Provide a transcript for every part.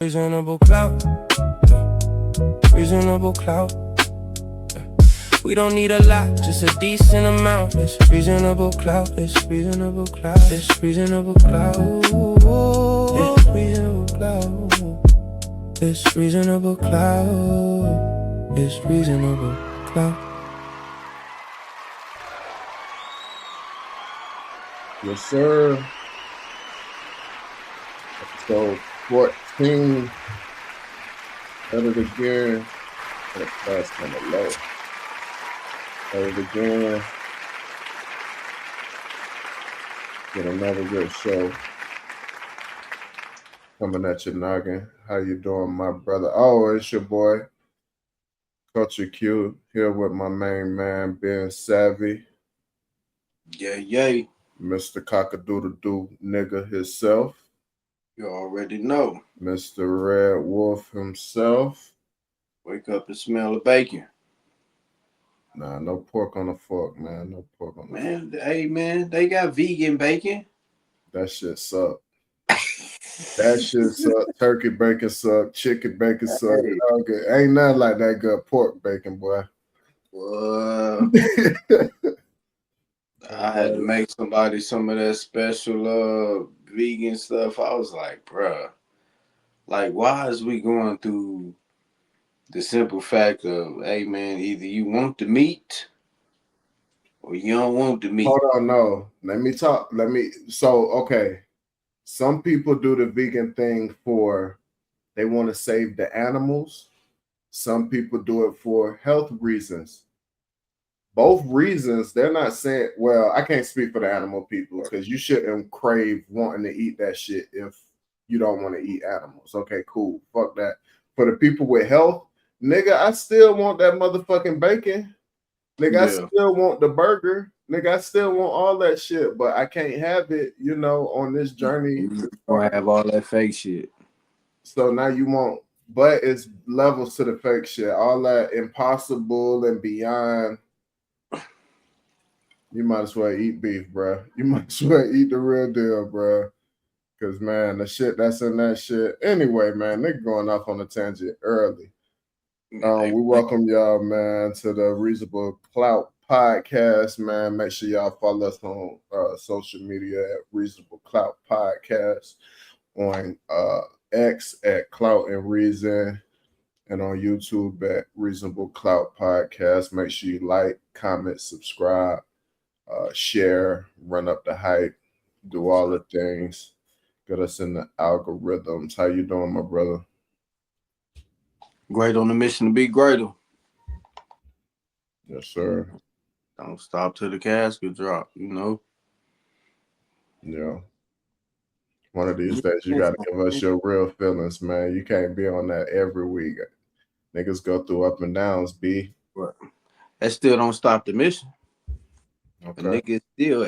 Reasonable clout, reasonable clout. We don't need a lot, just a decent amount. It's reasonable clout, it's reasonable clout, it's reasonable clout, it's reasonable clout, it's reasonable clout, it's reasonable clout. Yes, sir. Episode 14. At it again. That's kind of low. At it again. Get another good show coming at your noggin. How you doing, my brother? Oh, it's your boy, Culture Q, here with my main man, Ben Savvy. Yay. Mr. Cockadoodle-Doo nigga himself. You already know. Mr. Red Wolf himself. Wake up and smell the bacon. Nah, no pork on the fork, man. No pork on the fork. Man, hey, man, they got vegan bacon. That shit suck. That shit suck. Turkey bacon suck. Chicken bacon suck. Okay. Ain't nothing like that good pork bacon, boy. I had to make somebody some of that special vegan stuff. I was like, bruh, like, why is we going through the simple fact of, hey, man, either you want the meat or you don't want the meat? Hold on, no. Let me talk. Okay. Some people do the vegan thing for, they want to save the animals. Some people do it for health reasons. Both reasons, they're not saying, well, I can't speak for the animal people because you shouldn't crave wanting to eat that shit if you don't want to eat animals. Okay, cool. Fuck that. For the people with health, nigga, I still want that motherfucking bacon. Nigga, I still want the burger. Nigga, I still want all that shit, but I can't have it, on this journey. Or have all that fake shit. So now you want, but it's levels to the fake shit. All that impossible and beyond. You might as well eat beef, bro. You might as well eat the real deal, bro. Because, man, the shit that's in that shit. Anyway, man, nigga going off on a tangent early. We welcome y'all, man, to the Reasonable Clout podcast, man. Make sure y'all follow us on social media at Reasonable Clout Podcast, on X at Clout and Reason, and on YouTube at Reasonable Clout Podcast. Make sure you like, comment, subscribe, share, run up the hype, do all the things. Get us in the algorithms. How you doing, my brother? Great on the mission to be greater. Yes, sir. Don't stop till the casket drop, Yeah. One of these days, you got to give us your real feelings, man. You can't be on that every week. Niggas go through up and downs, B. Right. That still don't stop the mission. Okay. A nigga still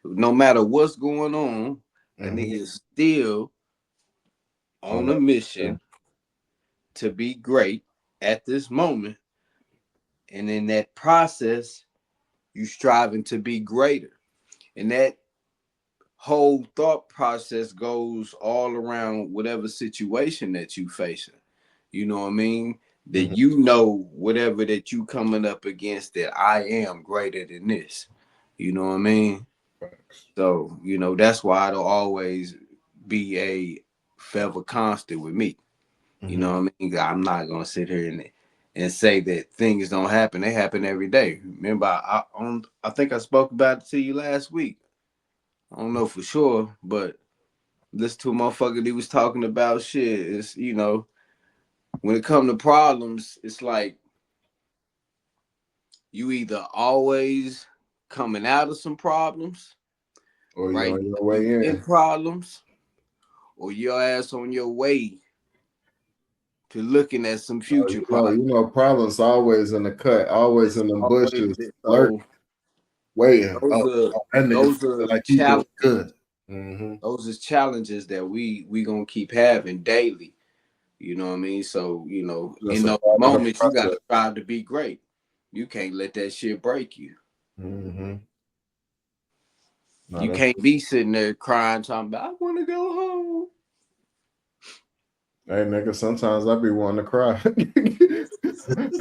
no matter what's going on, a nigga is still on a mission to be great at this moment. And in that process, you striving to be greater. And that whole thought process goes all around whatever situation that you facing. You know what I mean? That you know whatever that you coming up against, that I am greater than this. You know what I mean? So, that's why it'll always be a forever constant with me. You know what I mean? I'm not gonna sit here and say that things don't happen. They happen every day. Remember, I think I spoke about it to you last week. I don't know for sure, but listen to a motherfucker that was talking about shit. It's, when it comes to problems, it's like you either always coming out of some problems, or right? You're on your way in problems, or your ass on your way to looking at some future problems. Problems always in the cut, always in the bushes, waiting. Those are like challenges. Good. Those are challenges that we gonna keep having daily. You know what I mean? So, in those moments, you gotta strive to be great. You can't let that shit break you. You can't be sitting there crying, talking about, I want to go home. Hey, nigga, sometimes I be wanting to cry.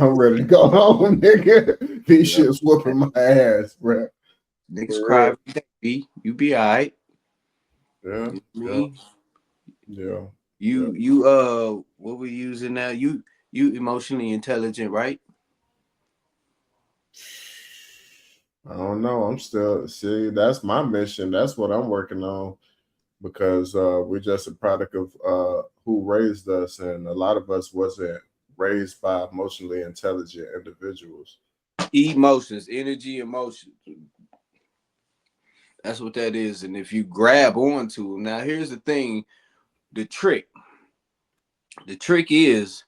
I'm ready to go home, nigga. These shit's whooping my ass, bro. Niggas For cry real. every day, B. You be all right. Yeah, yeah, Me. yeah, yeah. You what we using now? You emotionally intelligent, right? I don't know. I'm still see. That's my mission. That's what I'm working on because we're just a product of who raised us, and a lot of us wasn't raised by emotionally intelligent individuals. Emotions, energy, emotions. That's what that is. And if you grab onto them, now here's the thing, the trick. The trick is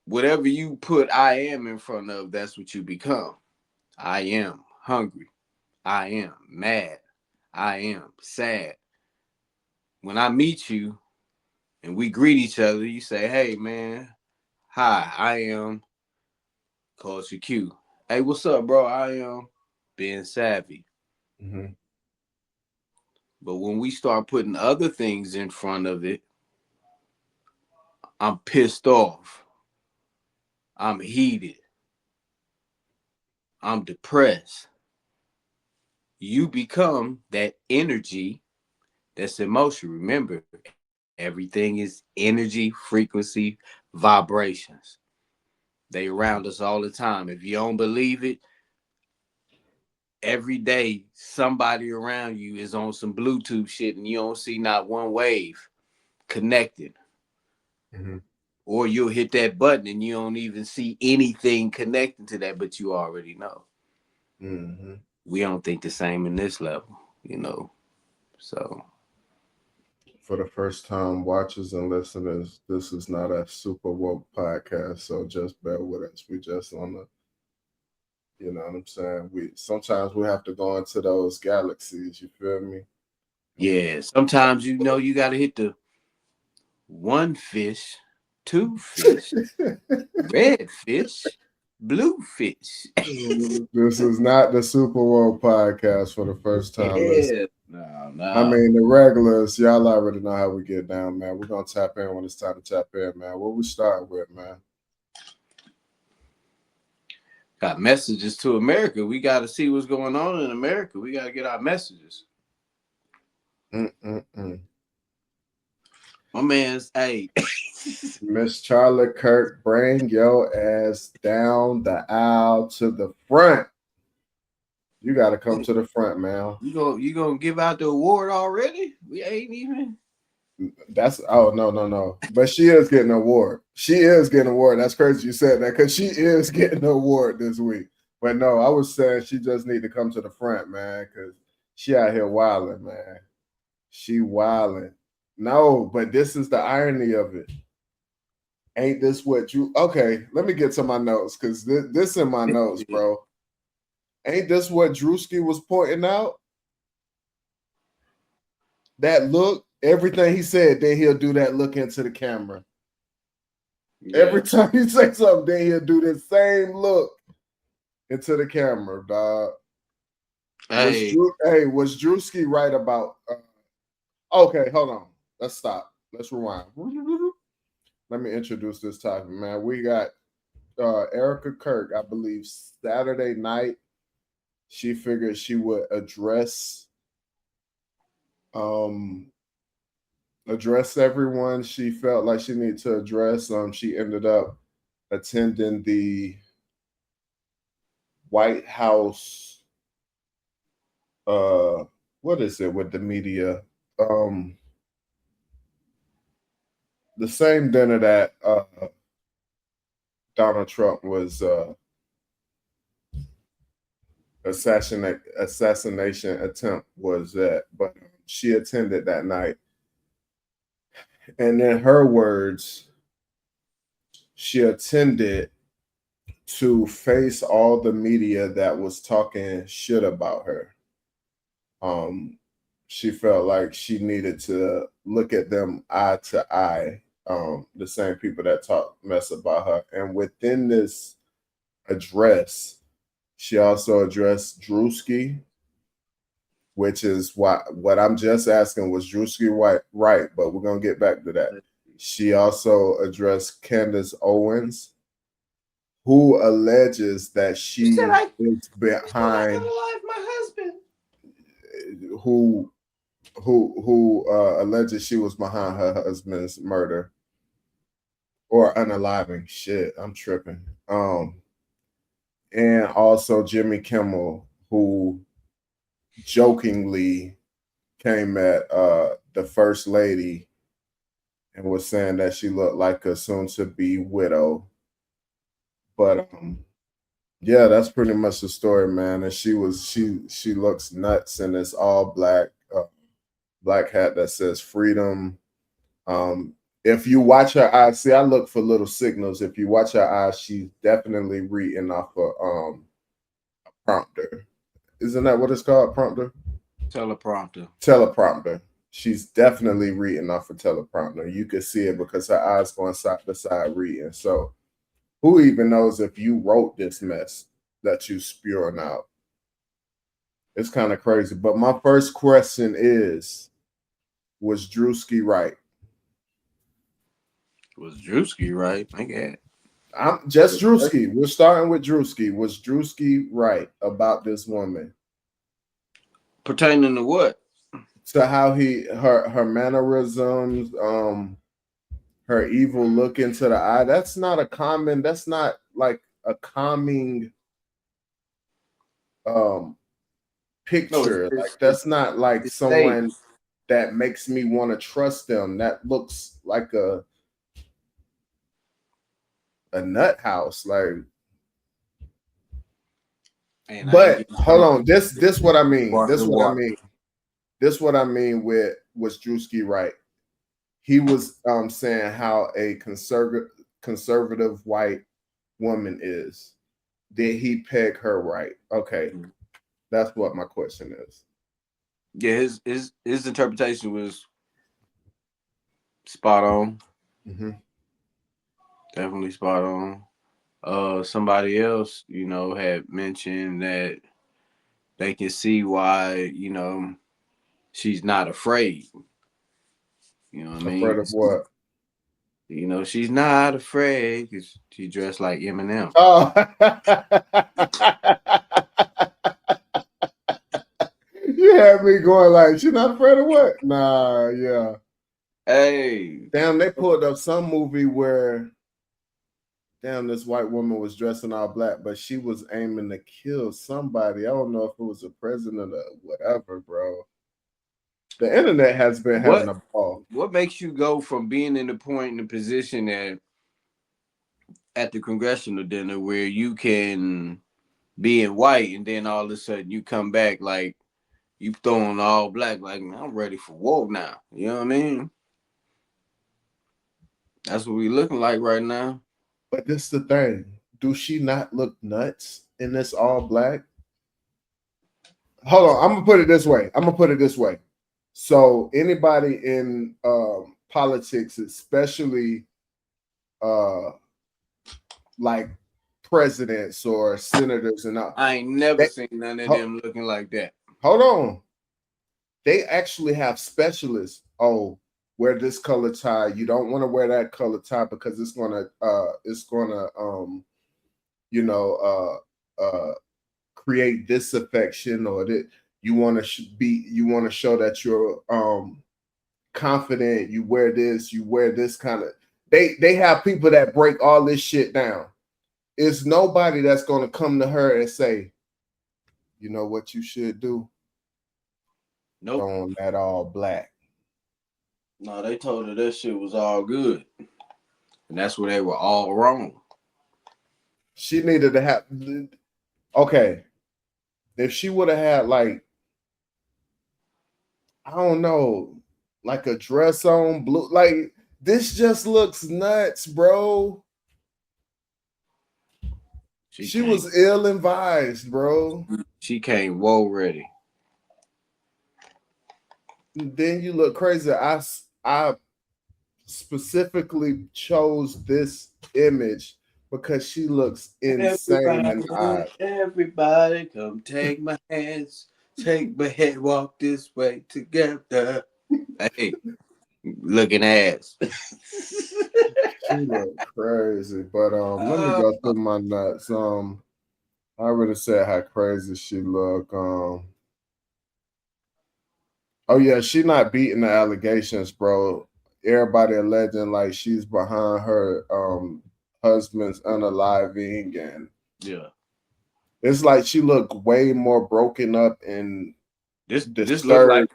whatever you put I am in front of, that's what you become. I am hungry. I am mad. I am sad. When I meet you and we greet each other, you say, hey man, hi, I am Culture Q. Hey, what's up, bro? I am being savvy. Mm-hmm. But when we start putting other things in front of it, I'm pissed off. I'm heated. I'm depressed. You become that energy that's emotion. Remember, everything is energy, frequency, vibrations. They around us all the time. If you don't believe it, every day somebody around you is on some Bluetooth shit and you don't see not one wave connected. Mm-hmm. Or you'll hit that button and you don't even see anything connecting to that, but you already know. Mm-hmm. We don't think the same in this level, you know. So For the first time watchers and listeners, this is not a super woke podcast, so just bear with us. We just on the, you know what I'm saying? We sometimes we have to go into those galaxies, you feel me? And we yeah, sometimes you know you gotta hit the one fish, two fish, red fish, blue fish. this is not the Super Woke podcast for the first time. Listen, Yeah. No, I no. mean the regulars, y'all already know how we get down, man. We're gonna tap in when it's time to tap in, man. What we start with, man? Got messages to America. We gotta see what's going on in America. We gotta get our messages. Mm-mm-mm. My man's hey. Miss Charlotte Kirk, bring your ass down the aisle to the front. You got to come to the front, man. You gonna give out the award already? We ain't even. That's no. But she is getting an award. She is getting an award. That's crazy you said that because she is getting an award this week. But no, I was saying she just need to come to the front, man, because she out here wilding, man. She wilding. No, but this is the irony of it. Ain't this what you? Okay, let me get to my notes because this in my notes, bro. Ain't this what Drewski was pointing out? That look, everything he said, then he'll do that look into the camera. Yeah. Every time he say something, then he'll do the same look into the camera, dog. Hey. Was Drewski right about? Okay, hold on. Let's stop. Let's rewind. Let me introduce this topic, man. We got Erika Kirk, I believe, Saturday night. She figured she would address everyone she felt like she needed to address. She ended up attending the White House. What is it with the media? The same dinner that Donald Trump was assassination attempt was at, but she attended that night. And in her words, she attended to face all the media that was talking shit about her. She felt like she needed to look at them eye to eye, the same people that talk mess about her. And within this address, she also addressed Drewski, which is what I'm just asking, was Drewski right? But we're gonna get back to that. She also addressed Candace Owens, who alleges that she is behind my husband. Who alleges she was behind her husband's murder or unaliving. Shit, I'm tripping. And also Jimmy Kimmel, who jokingly came at the first lady and was saying that she looked like a soon-to-be widow. But yeah, that's pretty much the story, man. And she looks nuts in this all black hat that says freedom. If you watch her eyes, see, I look for little signals. If you watch her eyes, she's definitely reading off a prompter. Isn't that what it's called? Prompter? Teleprompter. She's definitely reading off a teleprompter. You can see it because her eyes going side to side reading. So who even knows if you wrote this mess that you spewing out? It's kind of crazy. But my first question is, was Drewski right? Was Drewski right? I get it. I'm just Drewski. We're starting with Drewski. Was Drewski right about this woman? Pertaining to what? To how her mannerisms, her evil look into the eye. That's not like a calming picture. No, like that's not like someone that makes me want to trust them. That looks like a nut house. Like, but hold on, this what I mean. This what I mean with was Drewski right? He was saying how a conservative white woman is. Did he peg her right? Okay, that's what my question is. Yeah, his interpretation was spot on. Mm-hmm. Definitely spot on. Somebody else, had mentioned that they can see why, she's not afraid. You know what I mean? Afraid of what? She's not afraid because she dressed like Eminem. Oh. You had me going like, she's not afraid of what? Nah, yeah. Hey. Damn, they pulled up some movie where, this white woman was dressing all black, but she was aiming to kill somebody. I don't know if it was a president or whatever, bro. The internet has been having a ball. What makes you go from being in the position at the congressional dinner where you can be in white and then all of a sudden you come back like you throwing all black, like, I'm ready for war now. You know what I mean? That's what we looking like right now. But this is the thing. Do she not look nuts in this all black? Hold on. I'm going to put it this way. So anybody in politics, especially like presidents or senators and all, I ain't never seen none of them looking like that. Hold on. They actually have specialists. Oh, wear this color tie. You don't want to wear that color tie because it's gonna create disaffection, or that you want to show that you're confident. You wear this kind of. They have people that break all this shit down. It's nobody that's gonna come to her and say, you know what you should do? Nope. On that all black. No, they told her that shit was all good. And that's where they were all wrong. She needed to have, okay, if she would have had like, I don't know, like a dress on blue, like this just looks nuts, bro. She was ill-advised, bro. She came woe ready. Then you look crazy. I specifically chose this image because she looks insane in the eye. Everybody come take my hands, take my head, walk this way together. Hey, looking ass. She look crazy, but let me uh, go through my nuts. I already said how crazy she look. Oh yeah, she not beating the allegations, bro. Everybody alleging like she's behind her husband's unaliving, and yeah. it's like she looked way more broken up and This look like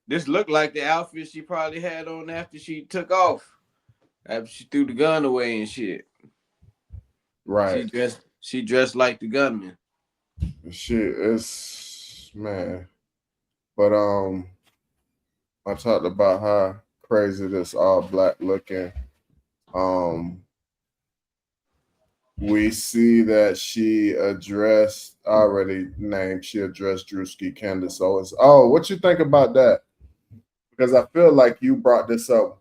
disturbed. the outfit she probably had on after she took off. After she threw the gun away and shit. Right. She dressed like the gunman. Shit, it's man. But I talked about how crazy this all black looking. Um, we see that she addressed already named. She addressed Drewski Candace Owens. Oh, what you think about that? Because I feel like you brought this up.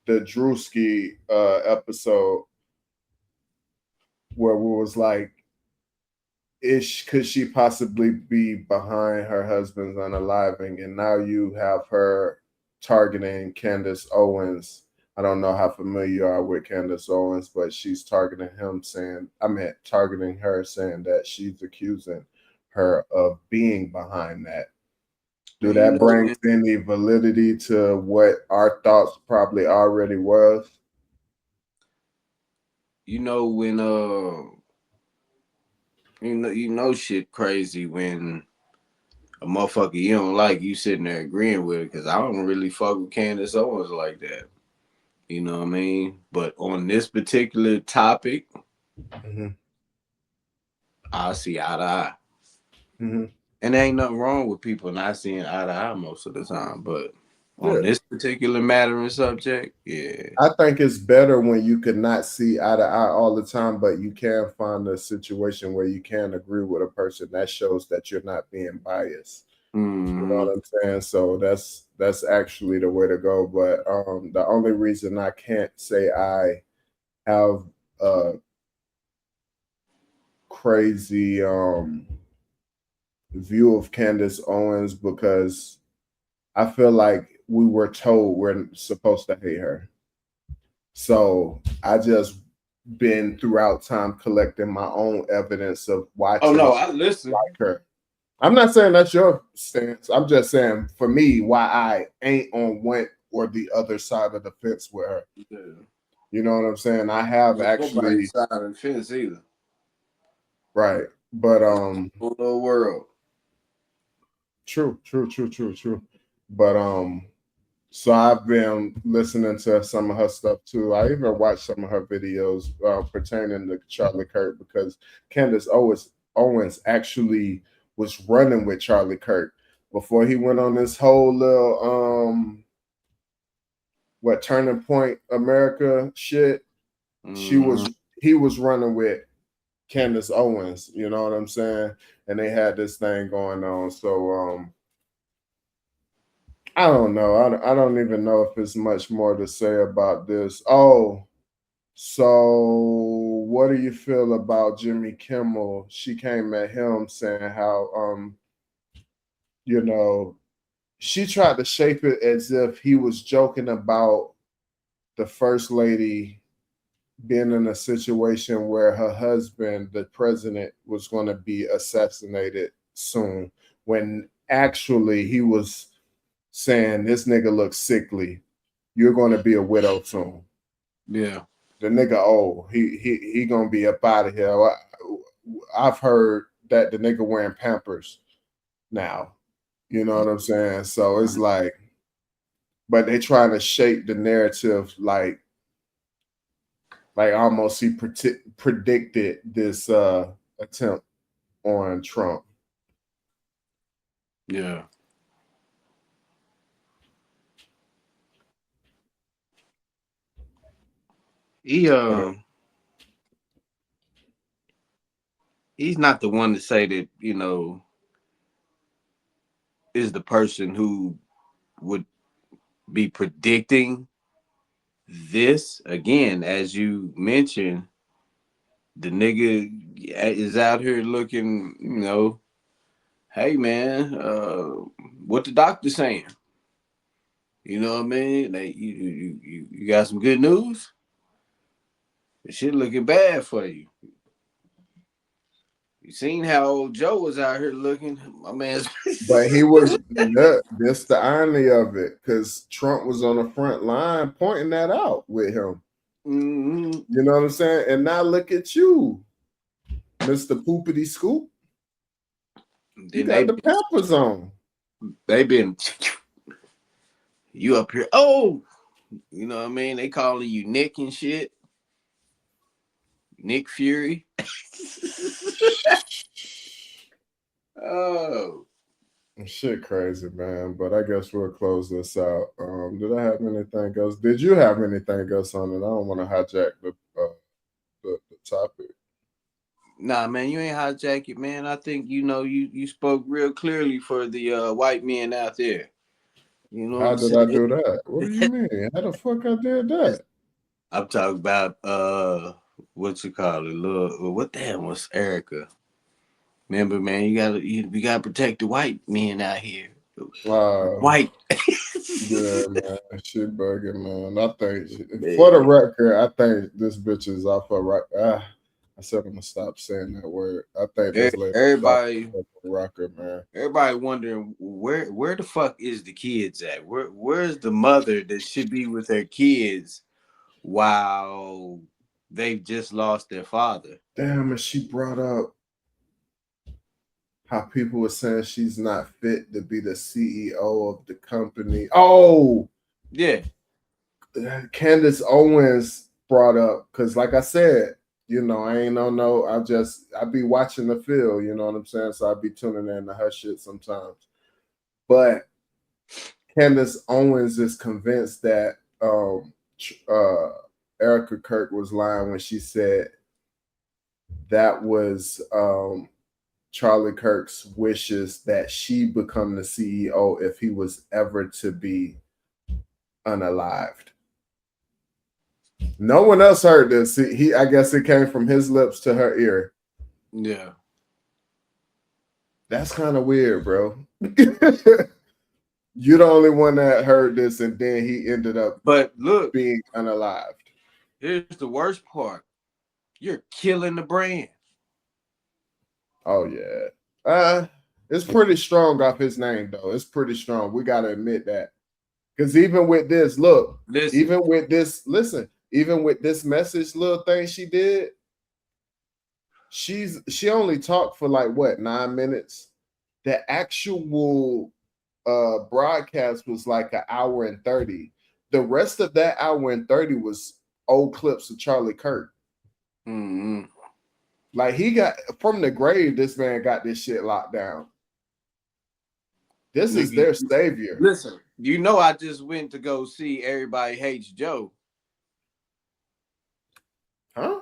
The Drewski episode where we was like, could she possibly be behind her husband's unaliving? And now you have her targeting Candace Owens. I don't know how familiar you are with Candace Owens, but she's targeting him, targeting her, saying that she's accusing her of being behind that. Do And you that know bring when any validity to what our thoughts probably already was? you know when you know shit crazy when a motherfucker you don't like you sitting there agreeing with it because I don't really fuck with Candace Owens like that. You know what I mean? But on this particular topic, Mm-hmm. I see eye to eye. Mm-hmm. And there ain't nothing wrong with people not seeing eye to eye most of the time. But on Yeah. this particular matter and subject, yeah. I think it's better when you could not see eye to eye all the time, but you can find a situation where you can agree with a person. That shows that you're not being biased. You know Mm-hmm. what I'm saying? So that's actually the way to go. But the only reason I can't say I have a crazy view of Candace Owens because I feel like we were told we're supposed to hate her. So I just been throughout time collecting my own evidence of Oh watching no, I listen. like her. I'm not saying that's your stance. I'm just saying for me why I ain't on one or the other side of the fence with her. Yeah. You know what I'm saying? I have Nobody's actually side of the fence either. right, but It's a whole little world. true. But so I've been listening to some of her stuff too. I even watched some of her videos pertaining to Charlie Kirk because Candace Owens actually was running with Charlie Kirk before he went on this whole little what Turning Point America shit. She Mm-hmm. was he was running with Candace Owens, you know what I'm saying? And they had this thing going on. So I don't know. I don't even know if there's much more to say about this. Oh, so what do you feel about Jimmy Kimmel? She came at him saying how you know, she tried to shape it as if he was joking about the first lady being in a situation where her husband, the president, was going to be assassinated soon, when actually he was saying, this nigga looks sickly. You're going to be a widow soon. Yeah. The nigga old. He gonna be up out of here. I've heard that the nigga wearing Pampers now. You know what I'm saying? So it's like, but they trying to shape the narrative like almost he predicted this attempt on Trump. Yeah. He he's not the one to say that, is the person who would be predicting this. Again, as you mentioned, the nigga is out here looking, hey man, what the doctor saying? You know what I mean? Like you got some good news. The shit looking bad for you. You seen how old Joe was out here looking? My man's. But he was, that's the irony of it, because Trump was on the front line pointing that out with him. Mm-hmm. You know what I'm saying? And now look at you, Mr. Poopity Scoop. You got the Pampers on. They been you up here. Oh, you know what I mean? They calling you Nick and shit. Nick Fury. Oh. Shit crazy, man. But I guess we'll close this out. Did I have anything else? Did you have anything else on it? I don't want to hijack the topic. Nah, man, you ain't hijack it, man. I think you spoke real clearly for the white men out there. You know what How I'm did I saying? do that? What do you mean? How the fuck I did that? I'm talking about what you call it, little what the hell was Erika? Remember, man, we gotta protect the white men out here. White. Yeah, man, she bugging, man. I think, for the Man. record, I think this bitch is off her right. I said I'm gonna stop saying that word. I think this lady is off Everybody, her rocker, man. everybody wondering where the fuck is the kids at? Where's the mother that should be with her kids while they've just lost their father? Damn, and she brought up how people were saying she's not fit to be the CEO of the company. Oh, Yeah. Candace Owens brought up, because like I said, I ain't no, I be watching the field, you know what I'm saying? So I be tuning in to her shit sometimes. But Candace Owens is convinced that Erika Kirk was lying when she said that was Charlie Kirk's wishes that she become the CEO if he was ever to be unalived. No one else heard this. I guess it came from his lips to her ear. Yeah. That's kind of weird, bro. You're the only one that heard this, and then he ended up being unalived. Here's the worst part. You're killing the brand. Oh yeah. It's pretty strong off his name, though. It's pretty strong. We gotta admit that. Because even with this, even with this message little thing she did, she only talked for like what, 9 minutes. The actual broadcast was like an hour and 30. The rest of that hour and 30 was old clips of Charlie Kirk. Mm-hmm. Like, he got from the grave, this man got this shit locked down. This is their savior. Listen, I just went to go see Everybody Hates Joe. Huh?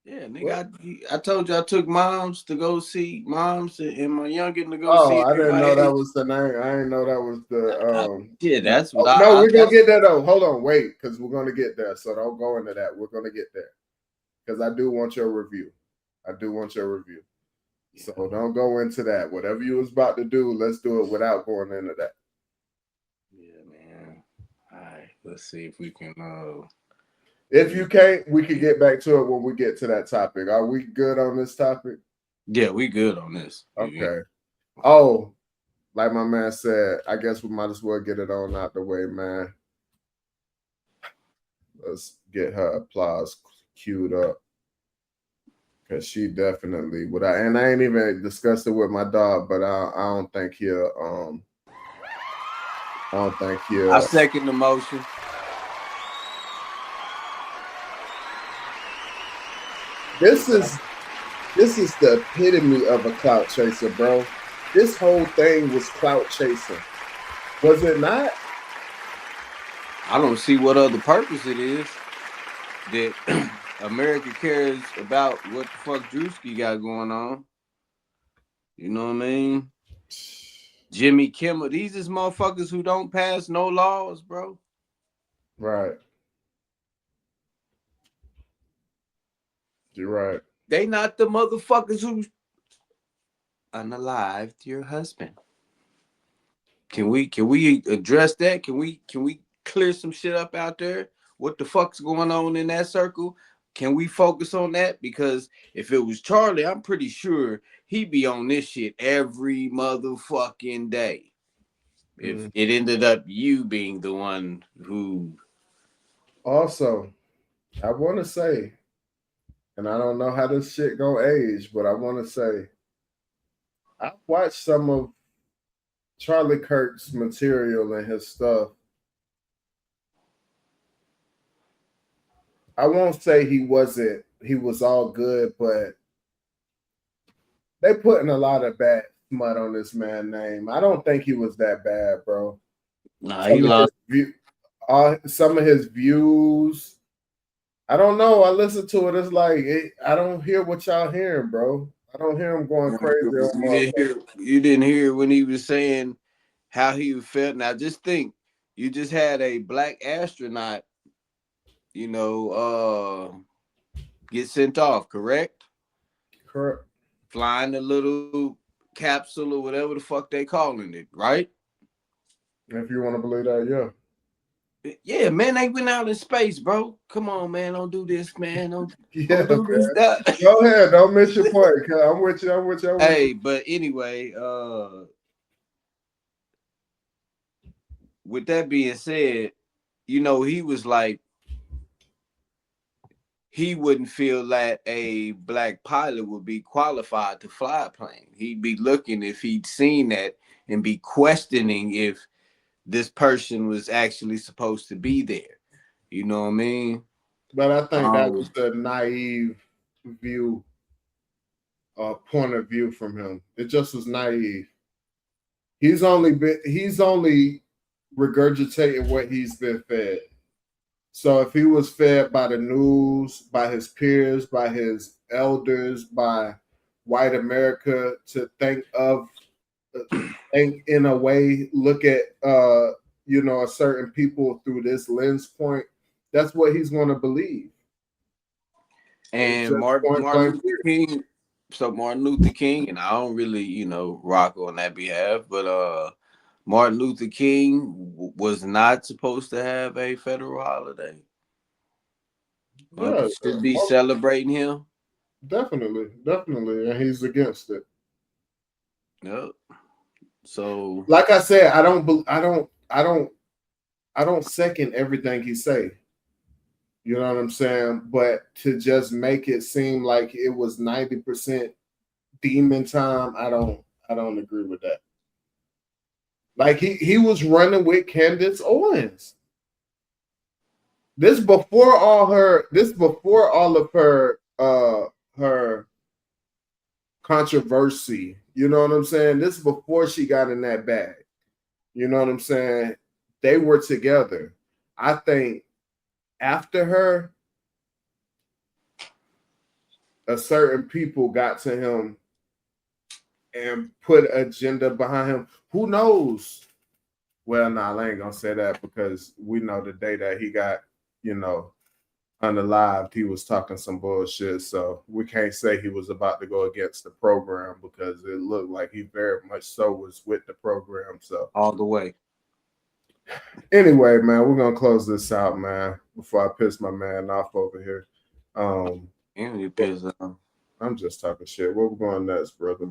Yeah, nigga, I told you I took moms to go see moms and my youngin to go see. I didn't know that was the name. I didn't know that was the Yeah, that's what no, we're gonna get there though. Hold on, wait, because we're gonna get there. So don't go into that. We're gonna get there. Because I do want your review. Yeah. So don't go into that. Whatever you was about to do, let's do it without going into that. Yeah, man. All right, let's see if we can. If you can't, we can get back to it when we get to that topic. Are we good on this topic? Yeah, we good on this. Okay. Oh, like my man said, I guess we might as well get it on out the way, man. Let's get her applause queued up. Because she definitely would. And I ain't even discussed it with my dog, but I don't think he'll. I second the motion. This is the epitome of a clout chaser, bro. This whole thing was clout chasing. Was it not? I don't see what other purpose it is that America cares about what the fuck Drewski got going on. You know what I mean? Jimmy Kimmel. These is motherfuckers who don't pass no laws, bro. Right. You're right. They not the motherfuckers who unalived your husband. Can we address that? Can we clear some shit up out there? What the fuck's going on in that circle? Can we focus on that? Because if it was Charlie, I'm pretty sure he'd be on this shit every motherfucking day. If it ended up you being the one who Also, I want to say, and I don't know how this shit go age, but I want to say, I watched some of Charlie Kirk's material and his stuff. I won't say he was all good, but they putting a lot of bad smut on this man's name. I don't think he was that bad, bro. he lost. Some of his views, I don't know. I listen to it. It's like I don't hear what y'all hearing, bro. I don't hear him going crazy. You didn't hear when he was saying how he felt. Now just think, you just had a black astronaut, get sent off, correct? Correct. Flying a little capsule or whatever the fuck they calling it, right? If you want to believe that, yeah. Yeah, man, they went out in space, bro. Come on, man, don't do this, man. Don't Yeah, do this. Go ahead, don't miss your point. I'm with you. Hey, but anyway, with that being said, he was like, he wouldn't feel that a black pilot would be qualified to fly a plane. He'd be looking if he'd seen that and be questioning if this person was actually supposed to be there. You know what I mean? But I think that was the naive view, point of view from him. It just was naive. He's only regurgitating what he's been fed. So if he was fed by the news, by his peers, by his elders, by white America to think in a way, look at a certain people through this lens point, that's what he's going to believe. And Martin Luther King. So Martin Luther King, and I don't really, rock on that behalf, but Martin Luther King was not supposed to have a federal holiday. But we should be celebrating him. Definitely, and he's against it. Yep. So, like I said, I don't second everything he say. You know what I'm saying? But to just make it seem like it was 90% demon time, I don't agree with that. Like he was running with Candace Owens. This before all of her her controversy. You know what I'm saying? This before she got in that bag. You know what I'm saying? They were together. I think after her, a certain people got to him and put agenda behind him. Who knows? Well, I ain't gonna say that because we know the day that he got, unalived, he was talking some bullshit. So we can't say he was about to go against the program because it looked like he very much so was with the program. So all the way. Anyway, man, we're gonna close this out, man, before I piss my man off over here. You piss off. I'm just talking shit. Where we going next, brother?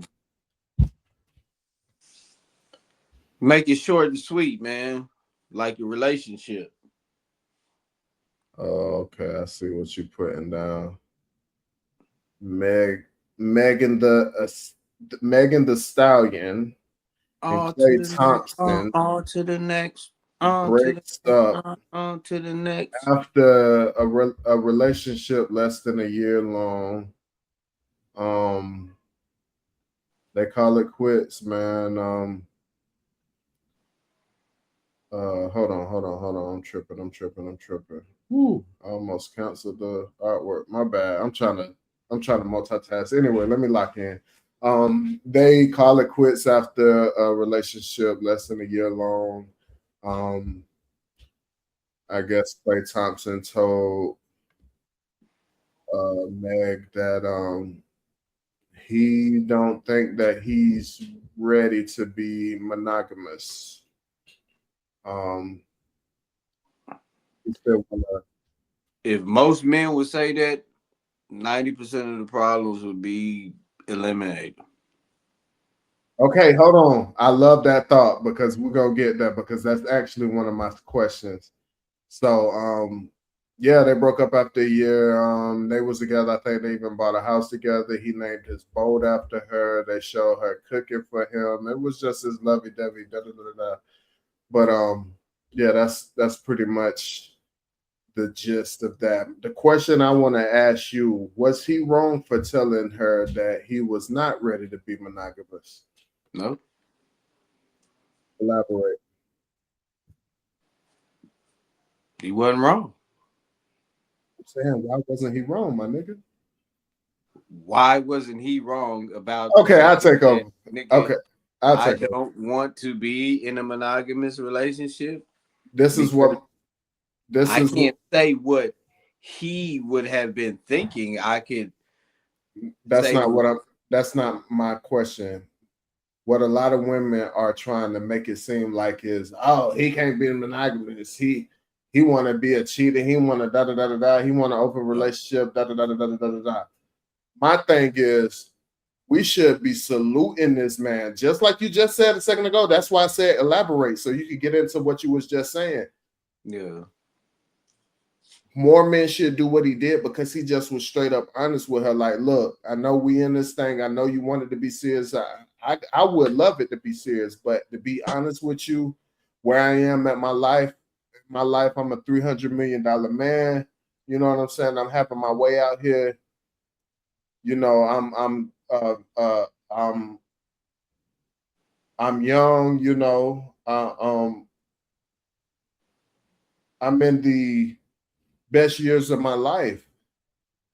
Make it short and sweet, man. Like your relationship. Oh, okay, I see what you're putting down. Megan the Stallion and Klay Thompson. On to the next. Breaks up. On to the next. After a relationship less than a year long. They call it quits, man. Hold on. I'm tripping. Woo. I almost canceled the artwork. My bad. I'm trying to multitask. Anyway, let me lock in. They call it quits after a relationship less than a year long. I guess Klay Thompson told Meg that he don't think that he's ready to be monogamous. You still wanna, If most men would say that, 90% of the problems would be eliminated. okay, hold on. I love that thought because we're gonna get that because that's actually one of my questions. So yeah, they broke up after a year. They was together. I think they even bought a house together. He named his boat after her. They showed her cooking for him. It was just his lovey-dovey, da da da da. But yeah, that's pretty much the gist of that. The question I want to ask you, was he wrong for telling her that he was not ready to be monogamous? No. Elaborate. He wasn't wrong. I'm saying, why wasn't he wrong, my nigga? Why wasn't he wrong about Okay, saying I'll take that, over. nigga, Okay, I'll I take over. don't want to be in a monogamous relationship? This is Because what this I is what can't say what he would have been thinking. I could that's say, not what I'm that's not my question. What a lot of women are trying to make it seem like is, oh, he can't be monogamous. He want to be a cheater. He want to da da da da da. He want an open relationship. Da da da da da da da da. My thing is, we should be saluting this man, just like you just said a second ago. That's why I said elaborate, so you could get into what you was just saying. yeah, More men should do what he did because he just was straight up honest with her. Like, look, I know we in this thing. I know you wanted to be serious. I would love it to be serious, but to be honest with you, where I am at my life, I'm a $300 million man. You know what I'm saying? I'm having my way out here. You know, I'm young. You know, I'm in the best years of my life.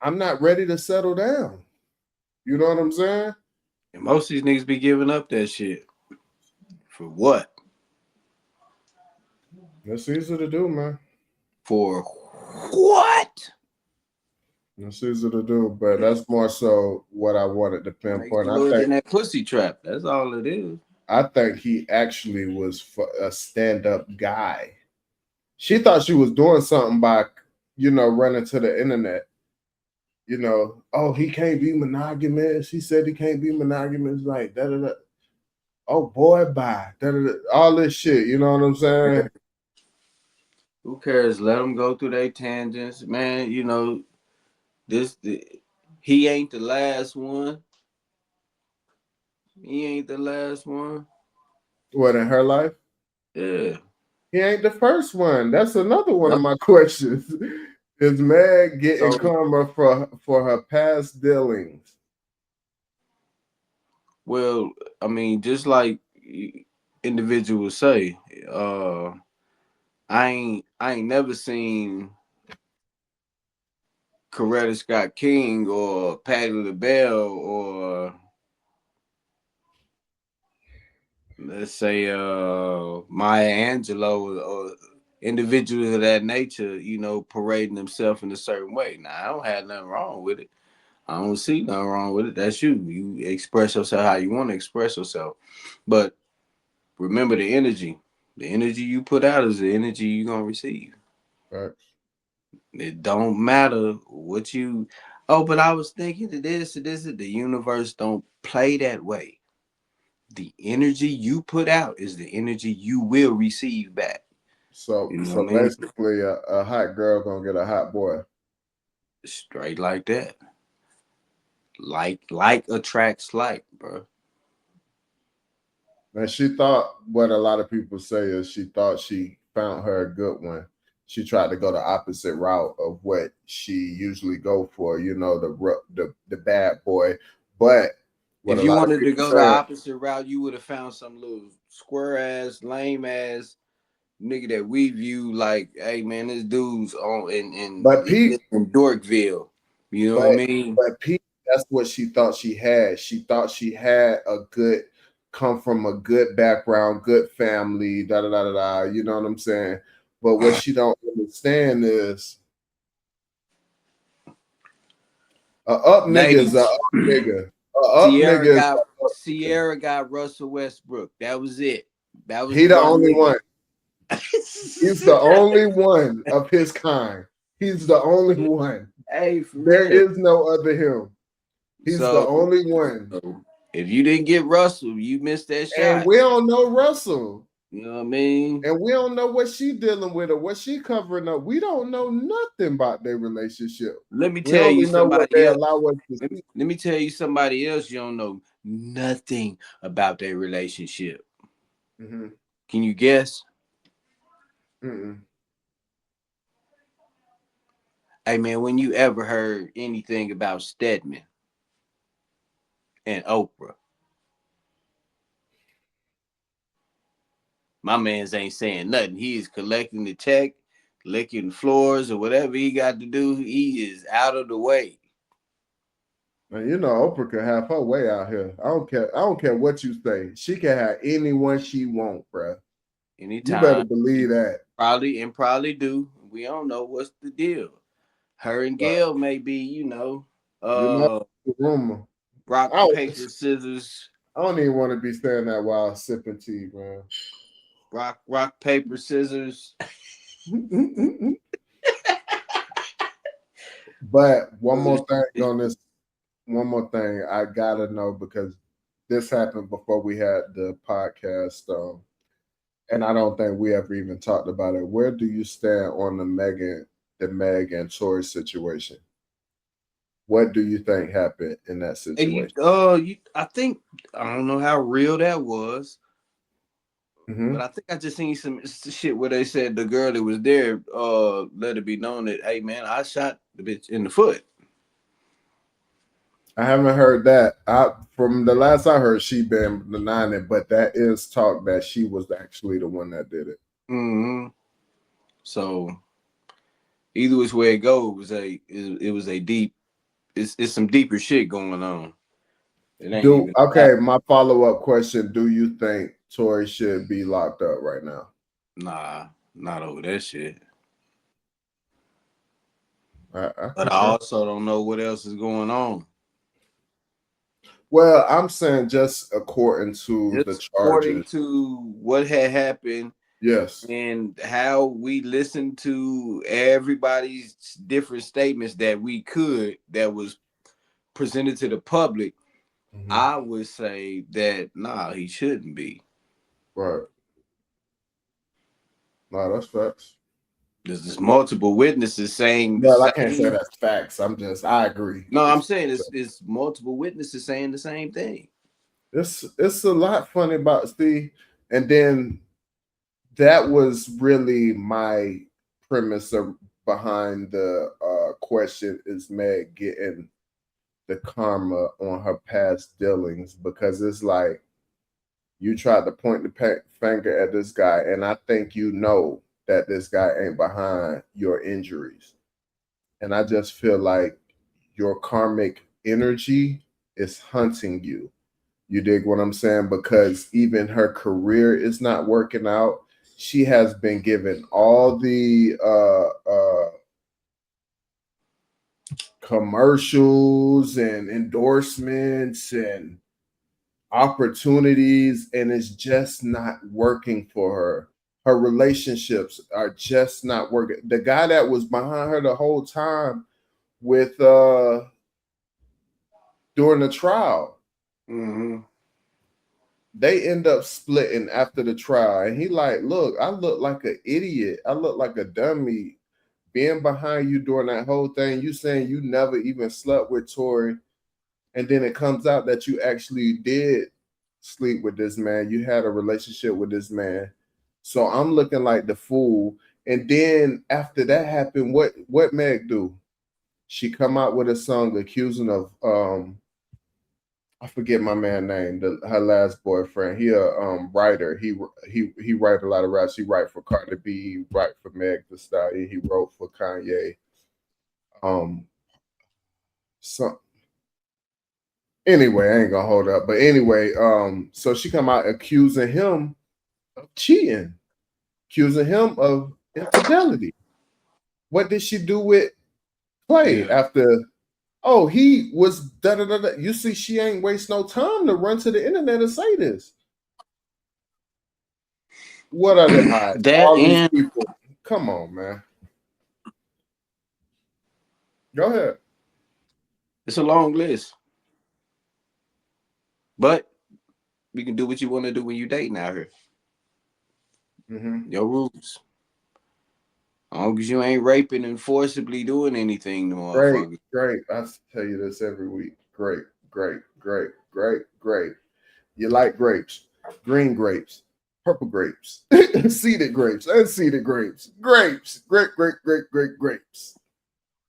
I'm not ready to settle down. You know what I'm saying? and most of these niggas be giving up that shit for what? That's easy to do, man. For what? It's easy to do, but that's more so what I wanted to Niggas pinpoint. be loaded in that pussy trap. That's all it is. I think he actually was a stand-up guy. She thought she was doing something by, running to the internet. Oh, he can't be monogamous. He said he can't be monogamous. Like da da da. Oh boy, bye. Da, da, da. All this shit. You know what I'm saying? Who cares? Let them go through their tangents, man. You know he ain't the last one. He ain't the last one. What, in her life? Yeah. He ain't the first one. That's another one of Yep. my questions. Is Meg getting So, karma for her past dealings? well, I mean, just like individuals say, I ain't never seen Coretta Scott King or Patti LaBelle or let's say Maya Angelou or individuals of that nature, parading themselves in a certain way. Now I don't have nothing wrong with it. I don't see nothing wrong with it. That's you. You express yourself how you want to express yourself. But remember the energy. The energy you put out is the energy you're gonna receive. Right. It don't matter what you. Oh, but I was thinking that this. The universe don't play that way. The energy you put out is the energy you will receive back. So You know so what I mean? basically, a hot girl gonna get a hot boy. Straight like that. Like attracts like, bro. And she thought what a lot of people say is she thought she found her a good one. She tried to go the opposite route of what she usually go for. The bad boy. But what If a you lot of wanted to people go the say. opposite route, you would have found some little square ass, lame ass nigga that we view like, hey man, this dude's on and But he Pete, lives in Dorkville. You know what I but mean? but Pete, that's what she thought she had. She thought she had come from a good background, good family, da da da da da. You know what I'm saying? But what she don't understand is a up nigga is a Ladies, up nigga. A up Sierra nigga is got a up nigga. Sierra got Russell Westbrook. That was it. That was He the the one only nigga. one. He's the only one of his kind. He's the only one. Hey, for There real. is no other him. He's the only one. So if you didn't get Russell, you missed that And shot. we don't know Russell. You know what I mean? And we don't know what she dealing with or what she covering up. We don't know nothing about their relationship. Let me We tell only you know what somebody they else. allow us to see. Let me tell you somebody else you don't know nothing about their relationship. Mm-hmm. Can you guess? Mm-mm. Hey man, when you ever heard anything about Stedman and Oprah? My man's ain't saying nothing. He is collecting the check, licking floors, or whatever he got to do. He is out of the way. And you know, Oprah could have her way out here. I don't care. I don't care what you say. She can have anyone she want, bruh. You better Anytime. believe that. Probably do. We don't know what's the deal. Her and But Gail may be, you know, the rumor. rock, I paper, scissors. I don't even want to be saying that while sipping tea, man. Rock, paper, scissors. But one more thing on this. One more thing I gotta know because this happened before we had the podcast, and I don't think we ever even talked about it. Where do you stand on the Meg and Tory situation? What do you think happened in that situation? I think I don't know how real that was, Mm-hmm. but I think I just seen some shit where they said the girl that was there, let it be known that, hey man, I shot the bitch in the foot. I haven't heard that. From the last I heard, she been denying it, but that is talk that she was actually the one that did it. Mm-hmm. So either which way it goes, it was a deep. It's some deeper shit going on. It ain't even My follow-up question: do you think Tory should be locked up right now? Nah, not over that shit. I But I also don't know what else is going on. Well, I'm saying just according to the Just according charges. to what had happened Yes. and how we listened to everybody's different statements that was presented to the public, Mm-hmm. I would say that nah, he shouldn't be. Right. No, that's facts. There's multiple witnesses saying the Well, I can't say same. that's facts. I agree. No, I'm saying it's multiple witnesses saying the same thing. It's a lot funny about Steve, and then that was really my premise behind the question: is Meg getting the karma on her past dealings? Because it's like you tried to point the finger at this guy, and I think you know that this guy ain't behind your injuries. And I just feel like your karmic energy is hunting you. You dig what I'm saying? Because even her career is not working out. She has been given all the commercials and endorsements and opportunities, and it's just not working for her. Her relationships are just not working. The guy that was behind her the whole time with during the trial, Mm-hmm. they end up splitting after the trial, and he like, look, I look like an idiot. I look like a dummy being behind you during that whole thing. You saying you never even slept with Tory, and then it comes out that you actually did sleep with this man. You had a relationship with this man. So I'm looking like the fool. And then after that happened, what Meg do? She come out with a song accusing of I forget my man name, her last boyfriend. He a writer. He write a lot of raps. He write for Cardi B, he write for Meg Thee Stallion, he wrote for Kanye. So anyway, I ain't gonna hold up. But anyway, so she come out accusing him of cheating, accusing him of infidelity. What did she do with Klay after? Oh, he was da da da da. You see, she ain't waste no time to run to the internet and say this. What are the odds? That All these and people. Come on, man. Go ahead. it's a long list. But you can do what you want to do when you dating out here. Mm-hmm. Your rules. As long as you ain't raping and forcibly doing anything to Great, motherfuckers. great. I tell you this every week. Great, great, great, great, great. You like grapes, green grapes, purple grapes, seeded grapes, unseeded grapes, grapes, great, great, great, great grapes.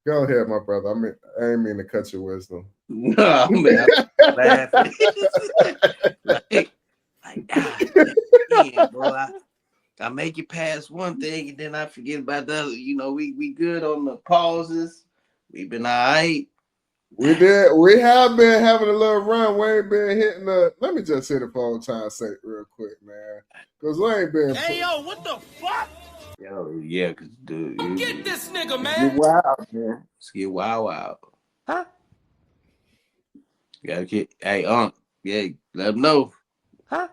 Go ahead, my brother. I ain't mean to cut your wisdom. No, man, I'm laughing. like, damn, bro. I make it past one thing and then I forget about the other. You know, we good on the pauses. We've been all right. We did. We have been having a little run. We ain't been hitting the. Let me just hit the phone time sake real quick, man. Because we ain't been. Hey, yo, what the fuck? Yo, yeah, because dude, Get this nigga, man. get wild, man. Let's get wild. Huh? You gotta get, hey, yeah, let them know. Huh?